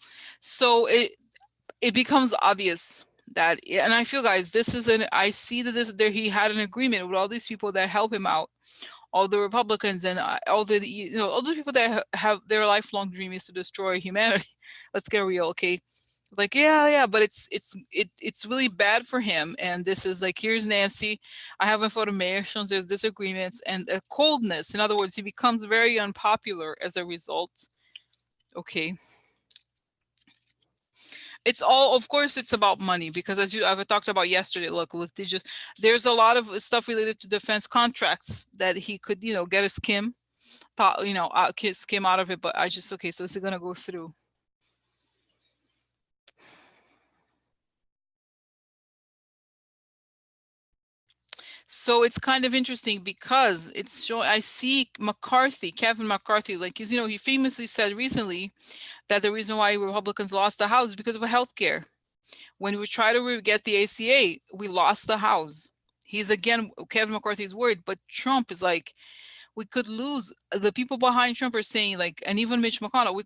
it becomes obvious that, and I feel, guys, I see that he had an agreement with all these people that help him out, all the Republicans and all the people that have their lifelong dream is to destroy humanity. Let's get real, okay? Like, yeah, but it's really bad for him. And this is like, here's Nancy. I have information. There's disagreements and a coldness. In other words, he becomes very unpopular as a result. Okay. It's all, of course, it's about money, because as I've talked about yesterday, look, there's a lot of stuff related to defense contracts that he could, get a skim out of it. But okay, so this is going to go through. So it's kind of interesting because I see Kevin McCarthy, like, he famously said recently that the reason why Republicans lost the House is because of healthcare. When we try to get the ACA, we lost the House. Kevin McCarthy's worried, but Trump is like, we could lose. The people behind Trump are saying, like, and even Mitch McConnell,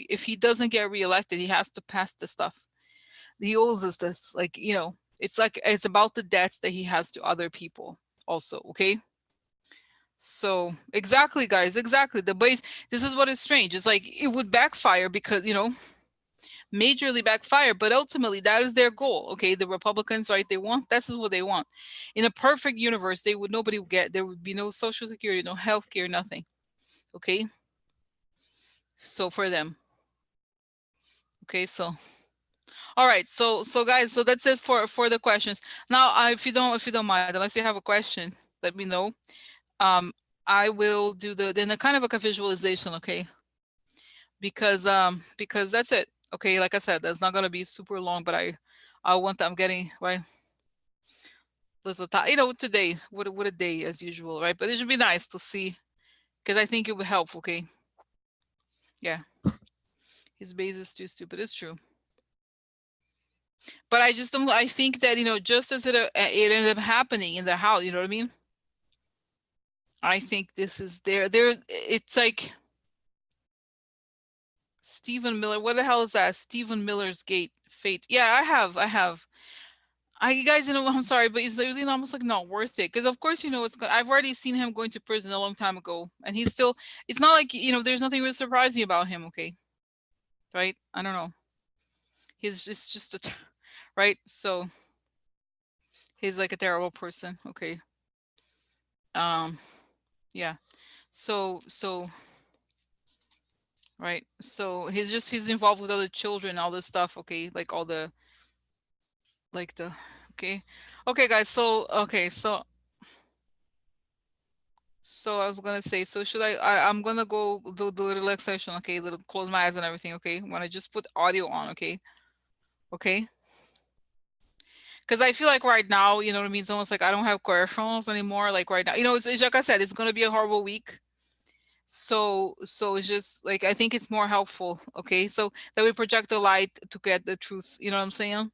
if he doesn't get reelected, he has to pass the stuff. He owes us this, like, it's about the debts that he has to other people also. Okay. So exactly, guys, exactly. This is what is strange. It's like, it would backfire because, majorly backfire, but ultimately that is their goal. Okay. The Republicans, right? This is what they want. In a perfect universe, there would be no Social Security, no healthcare, nothing. Okay. So for them. Okay. So all right, so guys, so that's it for the questions. Now, if you don't mind, unless you have a question, let me know. I will do then a kind of like a visualization, okay? Because that's it. Okay, like I said, that's not gonna be super long, but I'm getting right. Little time, you know, today, what a day as usual, right? But it should be nice to see because I think it would help. Okay, yeah, his base is too stupid. It's true, but I just don't. I think that just as it ended up happening in the house, you know what I mean? I think this is there. It's like Stephen Miller. What the hell is that? Stephen Miller's fate. Yeah, I have. You guys, I'm sorry, but it's really almost like not worth it because of course I've already seen him going to prison a long time ago, and he's still. It's not like there's nothing really surprising about him. Okay, right? I don't know. He's just a right. So he's like a terrible person. Okay. Yeah. So right. So he's involved with other children, all this stuff. Okay, like all the like the okay, okay, guys. So I was gonna say, so should I'm gonna go do the relaxation, okay? Little close my eyes and everything, okay? When I just put audio on, okay? Okay? Because I feel like right now, you know what I mean? It's almost like I don't have questions anymore. Like right now, it's like I said, it's gonna be a horrible week. So it's just like I think it's more helpful, okay? So that we project the light to get the truth. You know what I'm saying?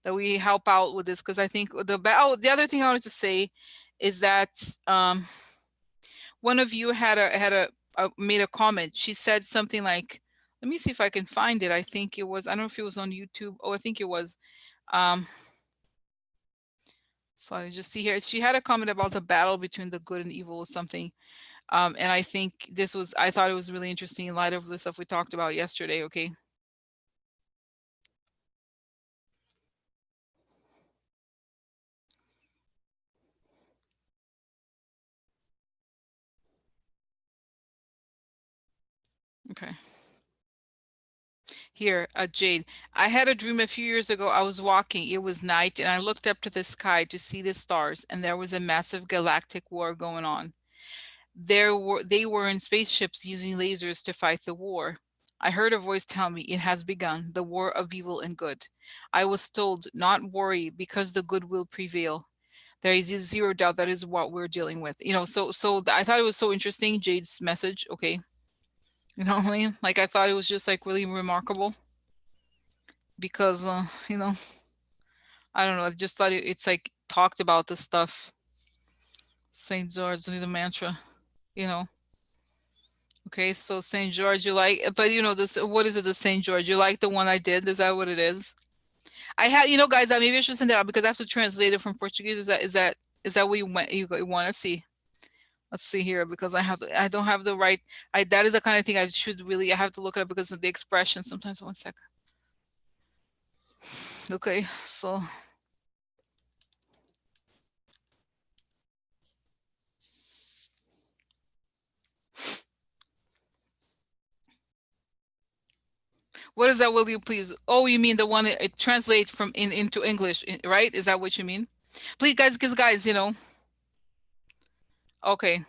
That we help out with this because I think the other thing I wanted to say is that one of you had made a comment. She said something like, let me see if I can find it. I think it was, I don't know if it was on YouTube. Oh, I think it was. So I just see here. She had a comment about the battle between the good and evil or something. And I think I thought it was really interesting in light of the stuff we talked about yesterday. Okay. Okay. Here, Jade, I had a dream a few years ago. I was walking, it was night, and I looked up to the sky to see the stars, and there was a massive galactic war going on. They were in spaceships using lasers to fight the war. I heard a voice tell me it has begun, the war of evil and good. I was told, not worry, because the good will prevail. There is zero doubt that is what we're dealing with. So I thought it was so interesting, Jade's message. Okay. You know what I mean? Like I thought it was just like really remarkable because I don't know, I just thought it's like talked about the stuff. Saint George the mantra, you know. Okay, so Saint George, you like, but this. What is it? The Saint George, you like the one I did? Is that what it is? I have, guys. Maybe I should send it out because I have to translate it from Portuguese. Is that what you want to see? Let's see here because I don't have the right. That is the kind of thing I should really. I have to look it up because of the expression. Sometimes 1 second. Okay, so. What is that? Will you please? Oh, you mean the one it translates from into English, right? Is that what you mean? Please, guys, because guys, Okay.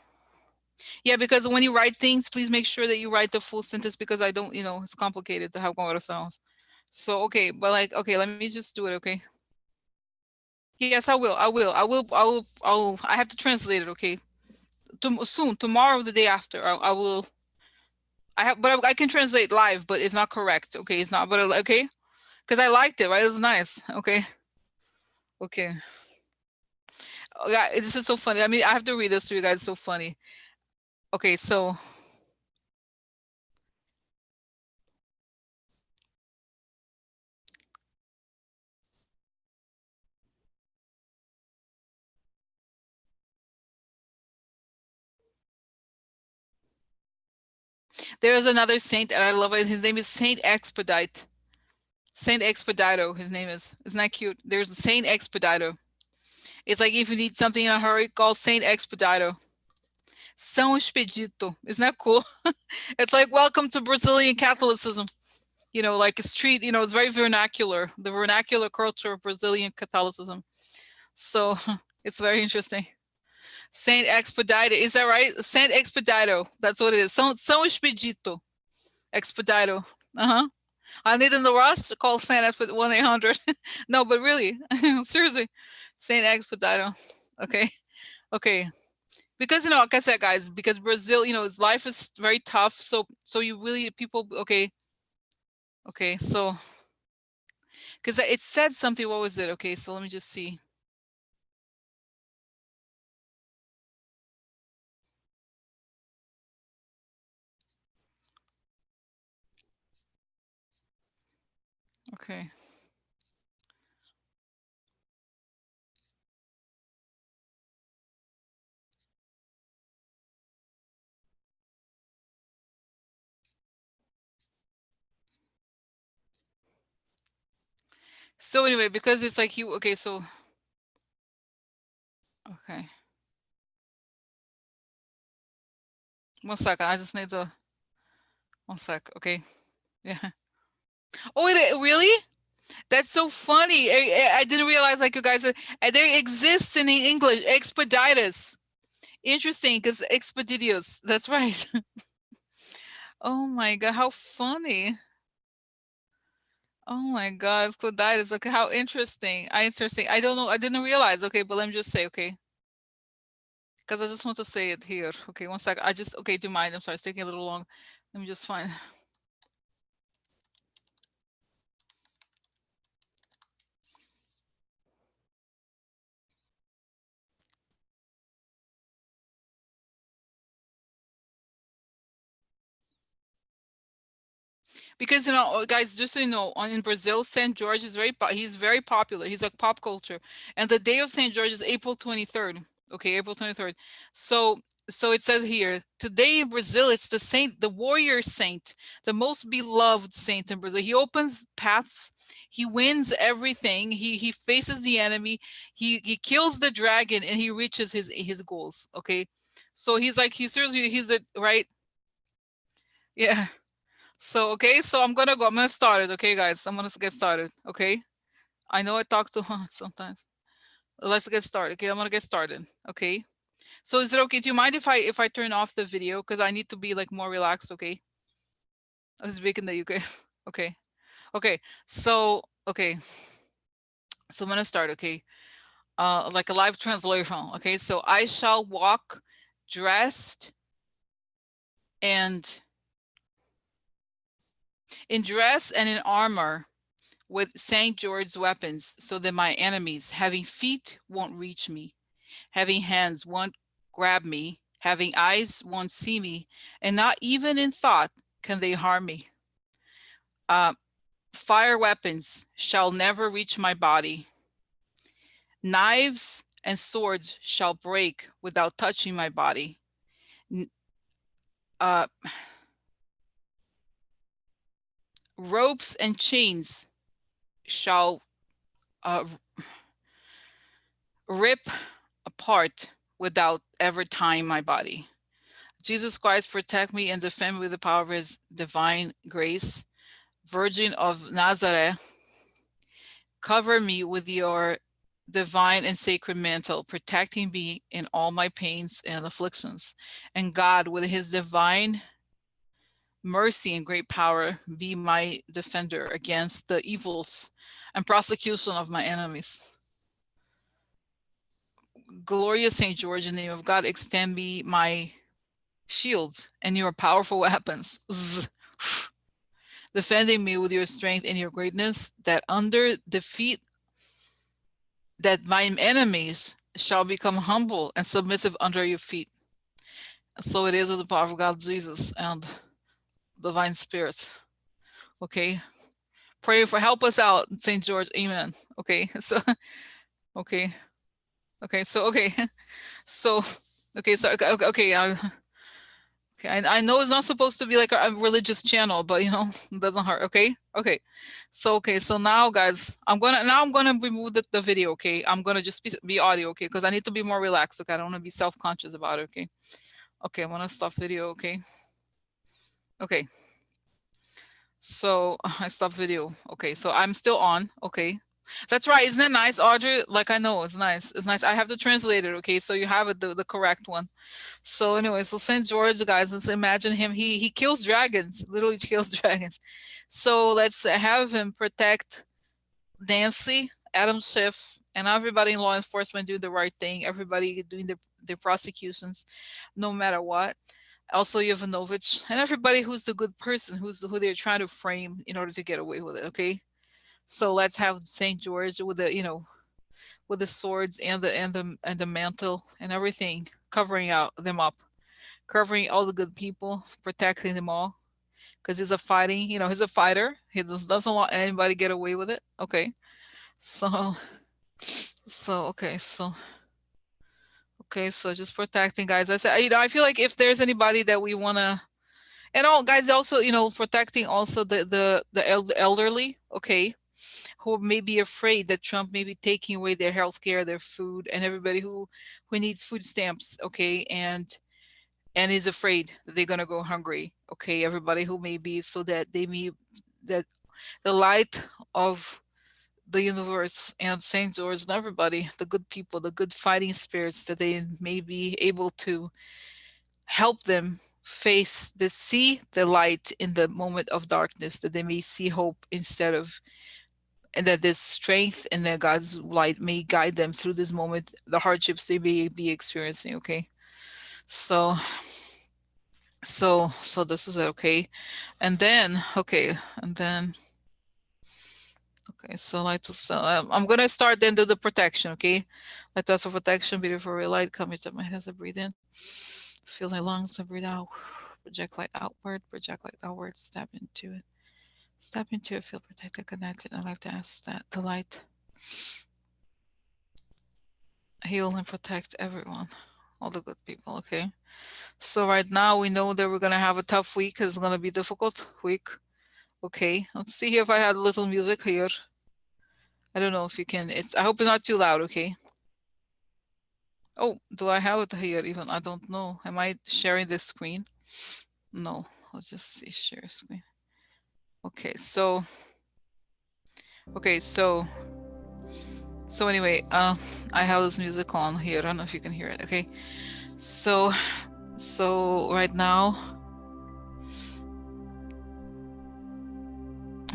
Yeah, because when you write things, please make sure that you write the full sentence because I don't, it's complicated to have conversations. So, okay, but like, okay, let me just do it, okay? Yes, I will. I have to translate it, okay? Soon, tomorrow, the day after, I will. But I can translate live, but it's not correct, okay? It's not, but okay? Because I liked it, right? It was nice, okay? Okay. Oh, yeah, this is so funny. I mean, I have to read this to you guys. It's so funny. Okay, so there's another saint, and I love it. His name is Saint Expedite. Saint Expedito, his name is. Isn't that cute? There's a Saint Expedito. It's like if you need something in a hurry, call Saint Expedito. São Expedito. Isn't that cool? It's like welcome to Brazilian Catholicism. Like a street, it's very vernacular, the vernacular culture of Brazilian Catholicism. So it's very interesting. Saint Expedito, is that right? Saint Expedito, that's what it is. São Expedito. Expedito. Uh-huh. I need in the Ross, call Saint Expedito 1-800. No, but really, seriously, Saint Expedito. Okay, okay. Because like I said, guys, because Brazil, his life is very tough. So you really people. Okay, okay. So because it said something. What was it? Okay, so let me just see. Okay. So anyway, because it's like he. Okay, so okay. 1 second. I just need to. 1 sec. Okay. Yeah. Oh, really? That's so funny. I didn't realize like you guys. There exists in English expeditus. Interesting, because expeditious. That's right. Oh my god, how funny. Oh my god, expeditus. Okay, how interesting. Interesting. I don't know. I didn't realize. Okay, but let me just say. Okay, because I just want to say it here. Okay, 1 second. Okay, do you mind? I'm sorry, it's taking a little long. Let me just find. Because guys, just so you know, in Brazil, St. George is he's very popular. He's like pop culture, and the day of St. George is April 23rd. Okay, April 23rd. So it says here today in Brazil, it's the warrior saint, the most beloved saint in Brazil. He opens paths, he wins everything, he faces the enemy, he kills the dragon, and he reaches his goals. Okay, so he's seriously he's a right. Yeah. So, okay, so I'm gonna start it, okay, guys? I'm gonna get started, okay? I know I talk too much sometimes. Let's get started, okay? I'm gonna get started, okay? So is it okay? Do you mind if I turn off the video? Because I need to be like more relaxed, okay? I was speaking the UK. Okay. Okay. So, okay. So I'm gonna start, okay? Like a live translation, okay? So I shall walk dressed and in dress and in armor with St. George's weapons, so that my enemies, having feet, won't reach me, having hands, won't grab me, having eyes, won't see me, and not even in thought can they harm me. Fire weapons shall never reach my body. Knives and swords shall break without touching my body. Uh, ropes and chains shall rip apart without ever tying my body. Jesus Christ, protect me and defend me with the power of his divine grace. Virgin of Nazareth, cover me with your divine and sacred mantle, protecting me in all my pains and afflictions. And God, with his divine mercy and great power, be my defender against the evils and prosecution of my enemies. Glorious Saint George, in the name of God, extend me my shields and your powerful weapons, defending me with your strength and your greatness, that under defeat, that my enemies shall become humble and submissive under your feet. So it is with the power of God, Jesus, and divine spirits. Okay. Pray for help us out, St. George. Amen. Okay. So, okay. Okay. So, okay. So, okay. So, okay. Okay, I know it's not supposed to be like a religious channel, but it doesn't hurt. Okay, okay. So now, guys, I'm gonna remove the video. Okay, I'm gonna just be audio. Okay, because I need to be more relaxed. Okay, I don't want to be self-conscious about it. Okay, okay. I'm gonna stop video. Okay, okay. So I stop video. Okay, so I'm still on. Okay, That's right. Isn't it nice, Audrey? Like, I know it's nice. It's nice. I have to translate it. Okay, so you have it, the correct one. So anyway, so Saint George, guys, let's imagine him. He kills dragons, literally kills dragons. So let's have him protect Nancy, Adam Schiff, and everybody in law enforcement do the right thing. Everybody doing their prosecutions, no matter what. Also Yovanovitch and everybody who's the good person, who they're trying to frame in order to get away with it. Okay, so let's have Saint George with the with the swords and the mantle and everything, covering out them up, covering all the good people, protecting them all, because he's a fighting, he's a fighter. He doesn't want anybody get away with it. Okay, so okay, so just protecting, guys. I said, I feel like if there's anybody that we want to, and all guys, also, protecting also the elderly, okay, who may be afraid that Trump may be taking away their health care, their food, and everybody who needs food stamps, okay, and is afraid that they're gonna go hungry, okay, everybody who may be, so that that the light of the universe and Saint George and everybody, the good people, the good fighting spirits, that they may be able to help them see the light in the moment of darkness, that they may see hope instead of, and that this strength and that God's light may guide them through this moment, the hardships they may be experiencing. Okay, so this is it. Okay, and then so I'm gonna start then do the protection. Okay, light thoughts of protection, beautiful ray light coming to my head as I breathe in, feel my lungs, I breathe out, project light outward, step into it, feel protected, connected. I'd like to ask that the light heal and protect everyone, all the good people. Okay, so right now we know that we're gonna have a tough week. It's gonna be a difficult week. Okay, let's see if I had a little music here. I don't know if you can. I hope it's not too loud. Okay. Oh, do I have it here even? I don't know. Am I sharing this screen? No. Let's just see, share screen. Okay, so anyway, I have this music on here. I don't know if you can hear it. Okay, so right now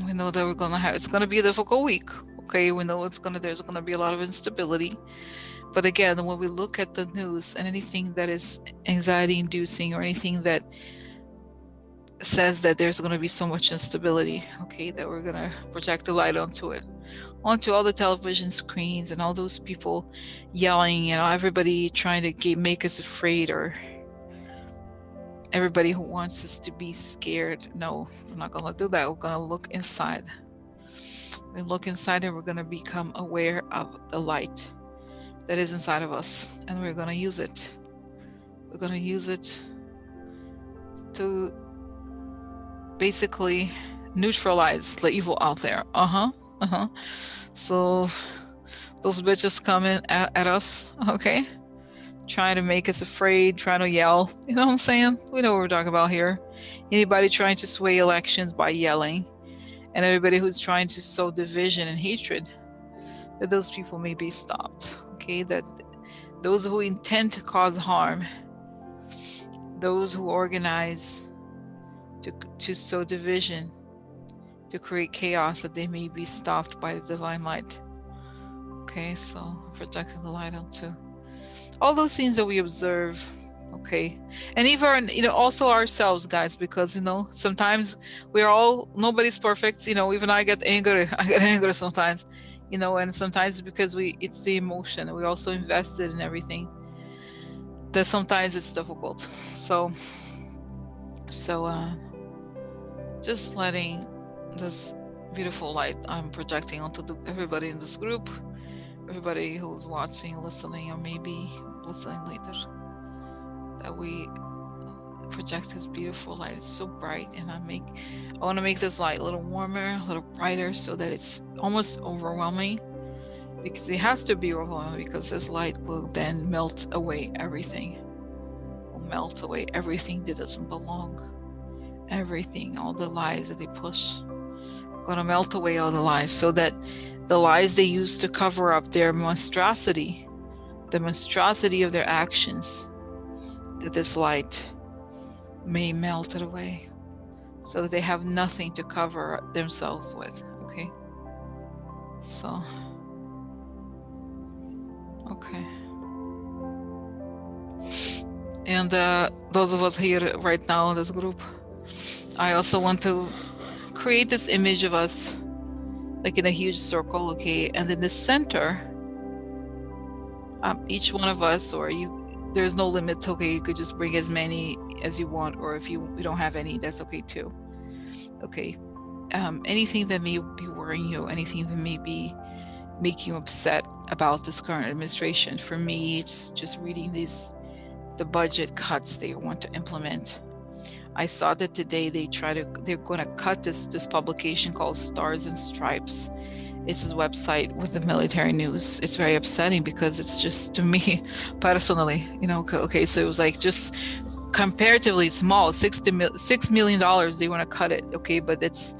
we know that it's gonna be a difficult week. Okay, we know there's gonna be a lot of instability. But again, when we look at the news and anything that is anxiety inducing or anything that says that there's going to be so much instability, okay, that we're going to project the light onto all the television screens and all those people yelling, everybody trying to make us afraid, or everybody who wants us to be scared. No, we're not going to do that. We're going to look inside. We look inside and we're going to become aware of the light that is inside of us, and we're going to use it. We're going to use it to basically neutralize the evil out there. So those bitches coming at us, okay, trying to make us afraid, trying to yell, you know what I'm saying? We know what we're talking about here. Anybody trying to sway elections by yelling, and everybody who's trying to sow division and hatred, that those people may be stopped. Okay, that those who intend to cause harm, those who organize to sow division, to create chaos, that they may be stopped by the divine light. Okay, so projecting the light onto all those things that we observe. Okay, and even also ourselves, guys, because sometimes nobody's perfect. Even I get angry. Sometimes, and sometimes because it's the emotion, we also invested in everything, that sometimes it's difficult. So just letting this beautiful light I'm projecting onto everybody in this group, everybody who's watching, listening, or maybe listening later, that we project this beautiful light. It's so bright, and I want to make this light a little warmer, a little brighter, so that it's almost overwhelming, because it has to be overwhelming, because this light will then melt away everything. Will melt away everything that doesn't belong. Everything, all the lies that they push, gonna melt away all the lies, so that the lies they use to cover up their monstrosity, the monstrosity of their actions, that this light may melt it away, so that they have nothing to cover themselves with. Okay, so okay, and those of us here right now in this group, I also want to create this image of us like in a huge circle, okay, and in the center, each one of us, or you, there's no limit, okay, you could just bring as many as you want, or if you don't have any, that's okay too. Okay, anything that may be worrying you, anything that may be making you upset about this current administration. For me, it's just reading the budget cuts they want to implement. I saw that today they're going to cut this publication called Stars and Stripes. It's this website with the military news. It's very upsetting because it's just, to me personally, you know, okay, so it was like just comparatively small, $6 million, they want to cut it, okay, but it's,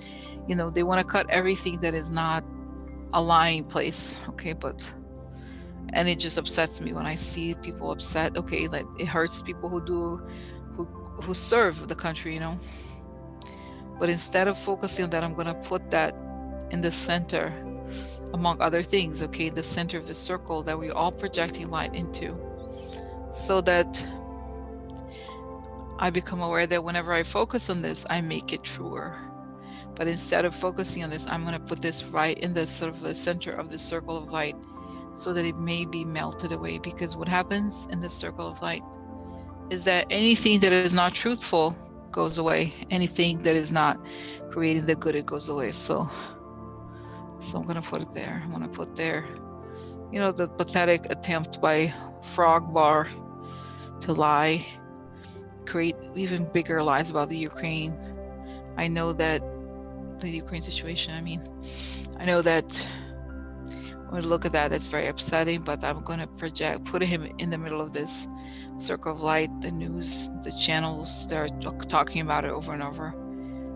you know, they want to cut everything that is not a lying place, okay, but, and it just upsets me when I see people upset, okay, like it hurts people who serve the country, you know. But instead of focusing on that, I'm going to put that in the center, among other things, okay, the center of the circle that we're all projecting light into, so that I become aware that whenever I focus on this, I make it truer. But instead of focusing on this, I'm going to put this right in the sort of the center of the circle of light, so that it may be melted away. Because what happens in the circle of light is that anything that is not truthful goes away. Anything that is not creating the good, it goes away. So I'm going to put it there. I'm going to put there, you know, the pathetic attempt by Frog Bar to lie, create even bigger lies about the Ukraine. I know that the Ukraine situation, I mean, I know that when we look at that, that's very upsetting, but I'm going to put him in the middle of this circle of light, the news, the channels, they're talking about it over and over,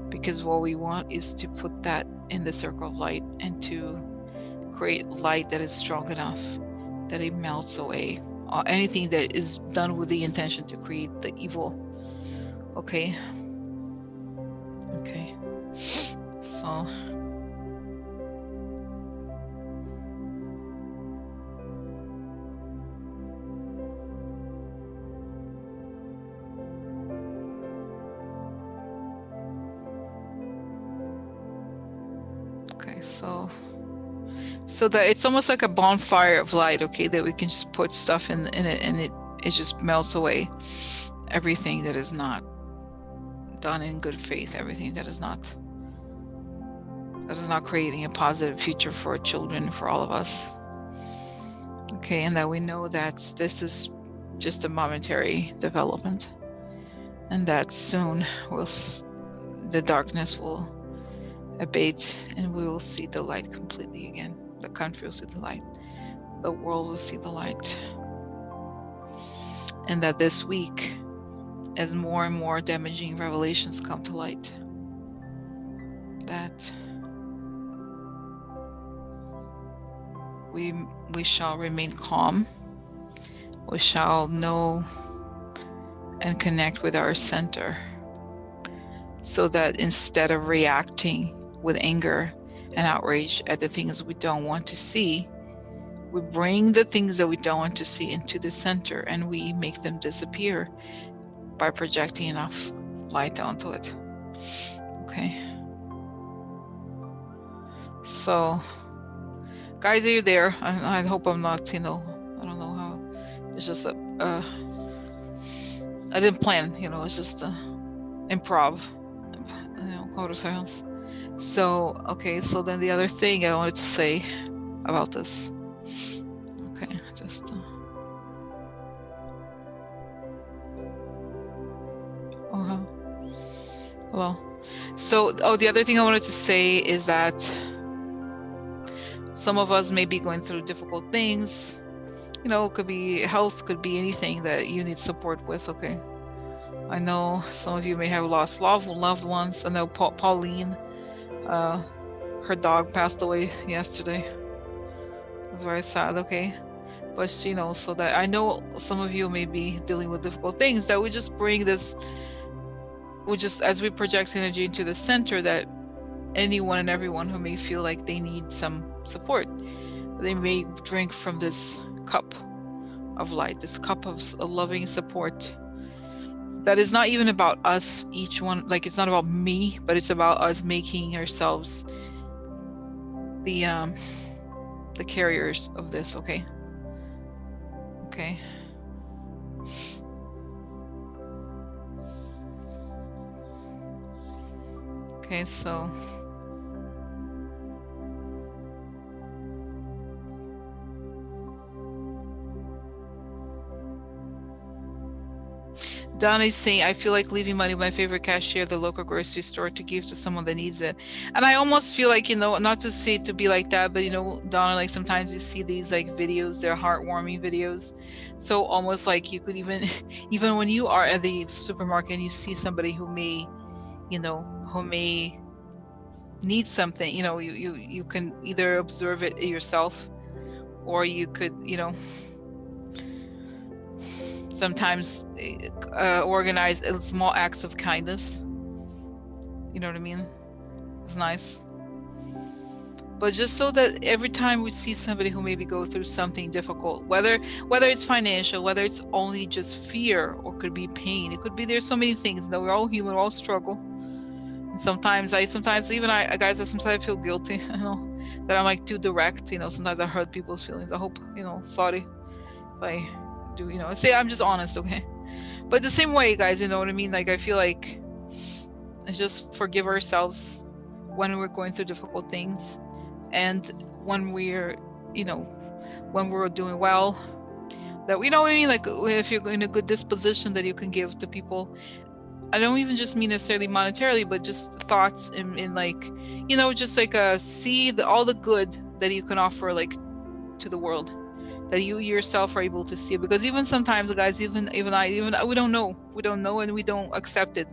because what we want is to put that in the circle of light and to create light that is strong enough that it melts away anything that is done with the intention to create the evil. Okay, so so that it's almost like a bonfire of light, okay, that we can just put stuff in it, and it just melts away everything that is not done in good faith, everything that is not creating a positive future for our children, for all of us. Okay, and that we know that this is just a momentary development, and that soon the darkness will abate and we will see the light completely again. The country will see the light, the world will see the light. And that this week, as more and more damaging revelations come to light, that we shall remain calm, we shall know and connect with our center, so that instead of reacting with anger and outrage at the things we don't want to see, we bring the things that we don't want to see into the center and we make them disappear by projecting enough light onto it. Okay. So, guys, are you there? I hope I'm not, you know, I don't know how, it's just I didn't plan, you know, it's just improv, you know, conversations. So, okay, so then the other thing I wanted to say about this, okay, just hello. So, the other thing I wanted to say is that some of us may be going through difficult things, you know, it could be health, could be anything that you need support with, okay? I know some of you may have lost loved ones. I know Pauline, her dog passed away yesterday. That's very sad. Okay. But you know, so that I know some of you may be dealing with difficult things, that we just bring this, we just, as we project energy into the center, that anyone and everyone who may feel like they need some support, they may drink from this cup of light, this cup of loving support. That is not even about us, each one, like it's not about me, but it's about us making ourselves the carriers of this. Okay. Okay. Okay, so Donna is saying, I feel like leaving money with my favorite cashier at the local grocery store to give to someone that needs it. And I almost feel like, you know, not to say to be like that, but you know, Donna, like sometimes you see these like videos, they're heartwarming videos. So almost like you could even when you are at the supermarket and you see somebody who may, you know, who may need something, you know, you can either observe it yourself, or you could, you know, sometimes organize small acts of kindness. You know what I mean? It's nice. But just so that every time we see somebody who maybe go through something difficult, whether it's financial, whether it's only just fear, or could be pain, it could be, there's so many things. You know, we're all human, we all struggle. And sometimes I feel guilty, you know, that I'm like too direct. You know, sometimes I hurt people's feelings. I hope, you know, sorry if I do, you know, say I'm just honest, okay? But the same way, guys, you know what I mean? Like, I feel like it's just forgive ourselves when we're going through difficult things, and when we're, you know, when we're doing well, that, you know what I mean? Like, if you're in a good disposition that you can give to people. I don't even just mean necessarily monetarily, but just thoughts in like, you know, just like see all the good that you can offer, like, to the world, that you yourself are able to see. Because even sometimes, guys, even we don't know, and we don't accept it,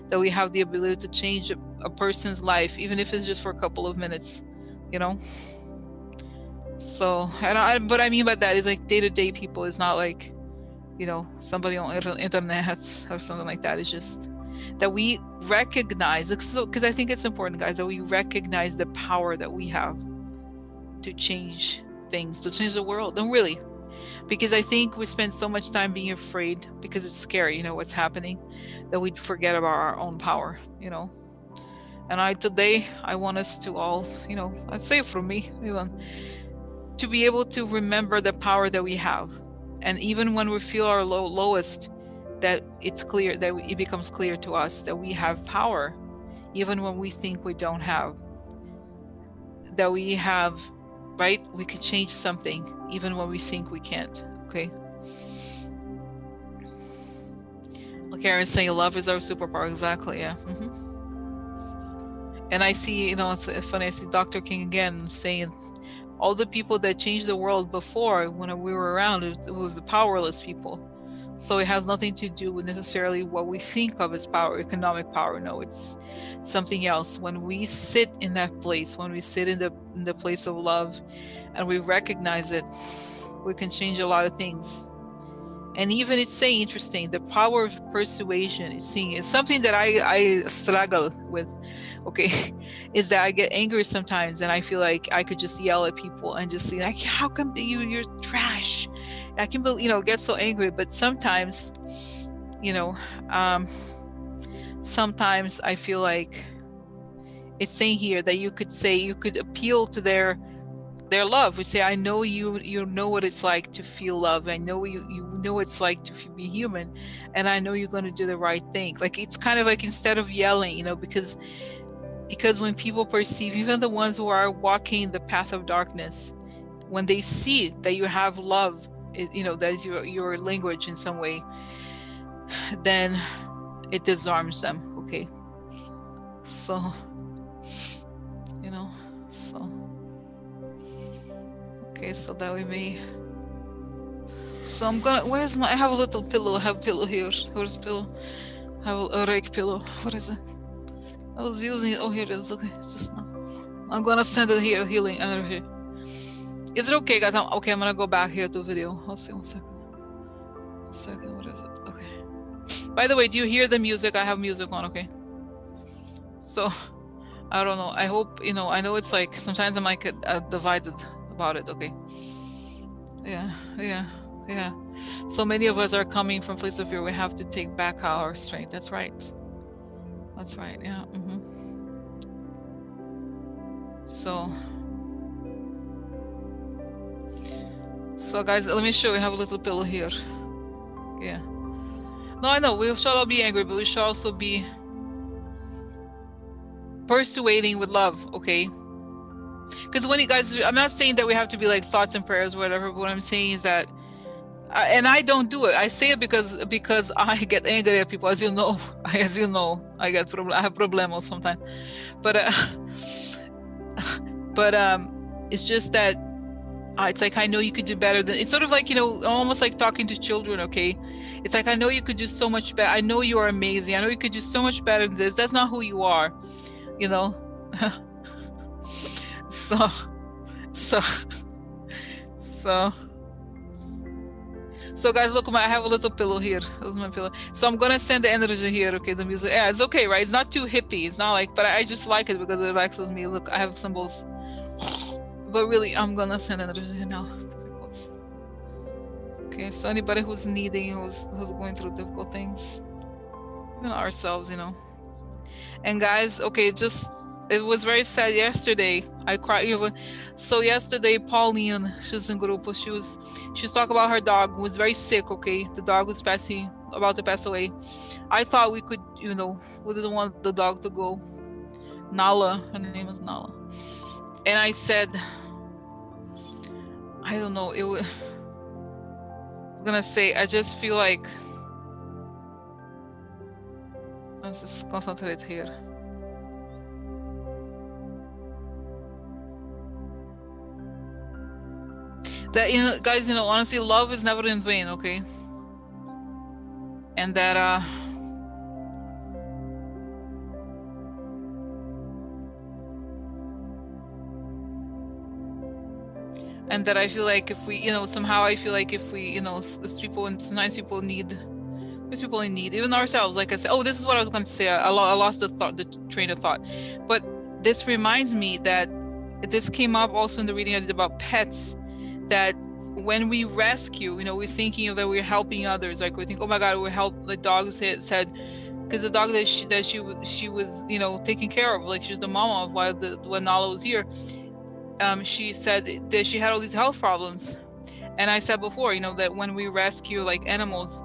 that we have the ability to change a person's life, even if it's just for a couple of minutes, you know. So, but I mean by that is like day-to-day people. It's not like, you know, somebody on internet or something like that. It's just that we recognize, because I think it's important, guys, that we recognize the power that we have to change things, to change the world. And really, because I think we spend so much time being afraid because it's scary, you know, what's happening, that we forget about our own power, you know. And today I want us to all, you know, I say from me, even, to be able to remember the power that we have. And even when we feel our lowest, that it's clear, that it becomes clear to us that we have power, even when we think we don't have. That we have, right? We could change something, even when we think we can't. Okay. Like Aaron's saying, love is our superpower. Exactly. Yeah. And I see, you know, it's funny. I see Dr. King again saying, all the people that changed the world before, when we were around, it was the powerless people. So it has nothing to do with necessarily what we think of as power, economic power. No, it's something else. When we sit in that place, when we sit in the place of love, and we recognize it, we can change a lot of things. And even it's saying, interesting, the power of persuasion is seeing, it's something that I struggle with, okay, is that I get angry sometimes, and I feel like I could just yell at people and just say, like, how come you're trash? I can, you know, get so angry. But sometimes, you know, sometimes I feel like it's saying here that you could appeal to their love. We say, I know you know what it's like to feel love. I know you know what it's like to be human, and I know you're going to do the right thing. Like, it's kind of like, instead of yelling, you know, because when people perceive, even the ones who are walking the path of darkness, when they see that you have love, you know, that is your language in some way, then it disarms them. Okay. So, you know, so. Okay, so that we may. So I'm gonna. Where's my? I have a little pillow. I have a pillow here. Where's the pillow? I have a rake pillow. What is it? I was using it. Oh, here it is. Okay, it's just now. I'm gonna send it here. Healing energy. Is it okay, guys? Okay, I'm gonna go back here to video. Let's see, 1 second. 1 second, what is it? Okay. By the way, do you hear the music? I have music on, okay? So, I don't know. I hope, you know, I know it's like, sometimes I'm like divided about it, okay? Yeah. So many of us are coming from places of fear. We have to take back our strength. That's right. That's right, yeah. So guys, let me show you. I have a little pillow here. Yeah. No, I know, we shall all be angry, but we shall also be persuading with love, okay? Because when you guys, I'm not saying that we have to be like thoughts and prayers or whatever, but what I'm saying is that, and I don't do it. I say it because I get angry at people, as you know. I have problems sometimes. But it's just that it's like, I know you could do better than, it's sort of like, you know, almost like talking to children, okay? It's like, I know you could do so much better. I know you are amazing. I know you could do so much better than this. That's not who you are, you know? So guys, look, I have a little pillow here. That's my pillow. So I'm gonna send the energy here, okay? The music, yeah, it's okay, right? It's not too hippie. It's not like, but I just like it because it relaxes me. Look, I have symbols. But really, I'm gonna send energy here now. Okay, so anybody who's needing, who's going through difficult things, even ourselves, you know. And guys, okay, just, it was very sad yesterday. I cried even. So yesterday, Pauline, she's in Grupo, she was talking about her dog who was very sick, okay? The dog was about to pass away. I thought we could, you know, we didn't want the dog to go. Nala, her name is Nala. And I said, I don't know, it was, I'm gonna say, I just feel like, let's just concentrate here. That, you know, guys, you know, honestly, love is never in vain, okay? And that, and that I feel like if we, you know, somehow I feel like if we, you know, as people, and sometimes people in need, even ourselves, like I said, oh, this is what I was going to say. I lost the train of thought. But this reminds me that this came up also in the reading I did about pets, that when we rescue, you know, we're thinking that we're helping others. Like we think, oh my God, we help. The dog said, because the dog that she was, you know, taking care of, like she's the mama of when Nala was here. She said that she had all these health problems. And I said before, you know, that when we rescue like animals,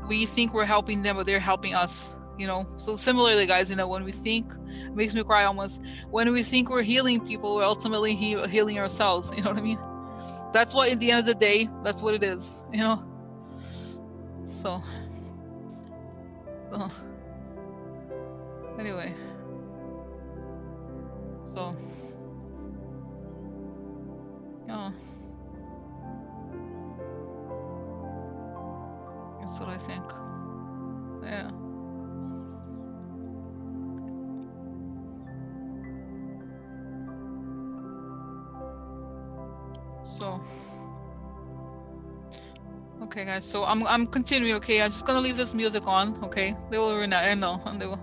we think we're helping them, but they're helping us, you know? So similarly, guys, you know, when we think, it makes me cry almost, when we think we're healing people, we're ultimately healing ourselves, you know what I mean? That's what, at the end of the day, that's what it is, you know? So anyway, so, yeah. That's what I think. Yeah. So, okay, guys. So I'm continuing. Okay, I'm just gonna leave this music on. Okay, they will ruin that. I know, and they will.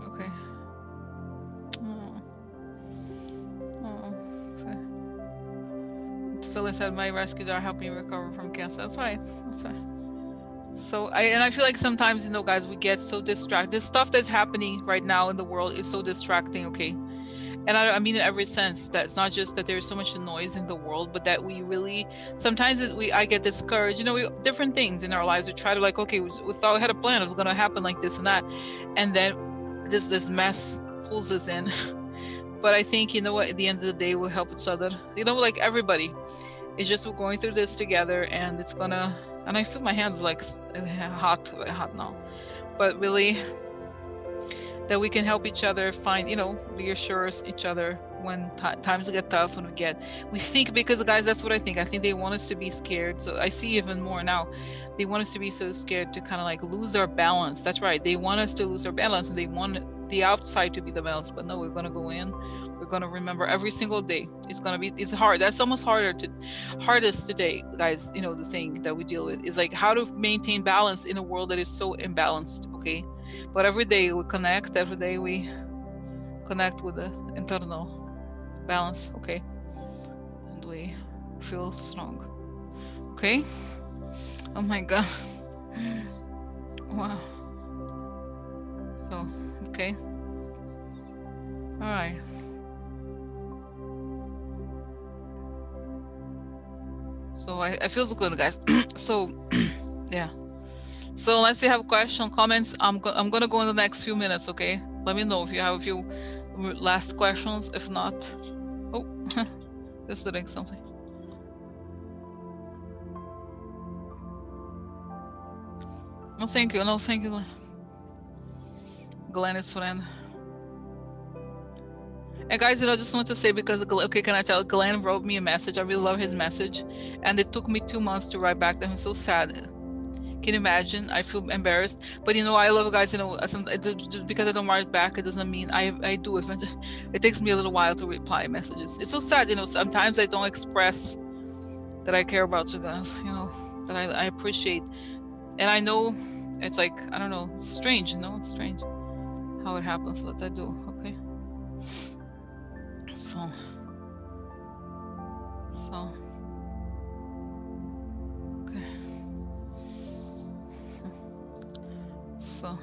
Okay. Phyllis said, my rescues are helping me recover from cancer. That's right. That's right. So I feel like sometimes, you know, guys, we get so distracted. This stuff that's happening right now in the world is so distracting. Okay. And I mean in every sense, that it's not just that there's so much noise in the world, but that we really, sometimes I get discouraged, you know, different things in our lives. We try to like, okay, we thought we had a plan, it was going to happen like this and that. And then this mess pulls us in. But I think, you know what, at the end of the day, we'll help each other. You know, like everybody, it's just we're going through this together, and it's gonna, and I feel my hands like hot now. But really, that we can help each other find, you know, reassure each other when times get tough, when we think, because guys, that's what I think they want us to be scared. So I see even more now, they want us to be so scared to kind of like lose our balance. That's right, they want us to lose our balance, and they want the outside to be the balance. But no, we're going to go in, we're going to remember every single day. It's hard. That's almost hardest today, guys. You know, the thing that we deal with is like how to maintain balance in a world that is so imbalanced. Okay, but every day we connect, every day we connect with the internal balance. Okay, and we feel strong. Okay. Oh my god. Wow. So okay, all right. So I feel so good, guys. So yeah, so unless you have questions, comments, I'm gonna go in the next few minutes. Okay, let me know if you have a few last questions. If not, oh, just doing something. No, thank you. No, thank you, Glenn. Glenn is friend. And guys, you know, I just want to say, because, okay, can I tell, Glenn wrote me a message. I really love his message. And it took me 2 months to write back to him. So sad. Can you imagine? I feel embarrassed. But, you know, I love, guys, you know, just because I don't write back, it doesn't mean I do. It takes me a little while to reply messages. It's so sad, you know, sometimes I don't express that I care about you guys, you know, that I appreciate. And I know it's like, I don't know, it's strange, you know, it's strange how it happens, what I do. Okay. So okay. So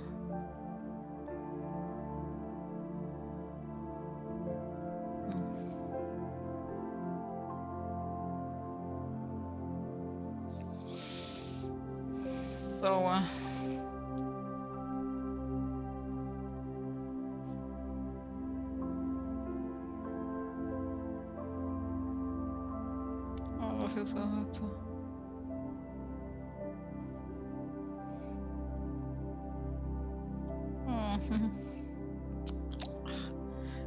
oh, I feel so hot.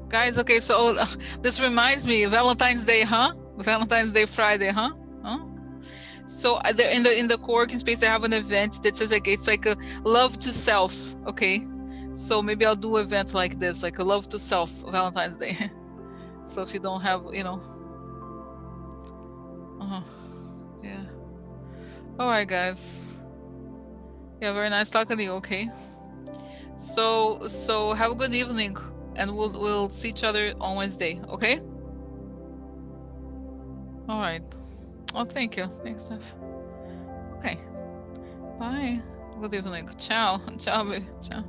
Guys, okay, so this reminds me, Valentine's Day, huh? Valentine's Day Friday, huh? So in the co-working space, I have an event that says like, it's like a love to self. Okay, so maybe I'll do an event like this, like a love to self Valentine's Day. So if you don't have, you know, yeah. All right, guys. Yeah, very nice talking to you. Okay. So have a good evening, and we'll see each other on Wednesday. Okay. All right. Well, thank you. Thanks, Steph. Okay. Bye. Good evening. Ciao. Ciao, baby. Ciao.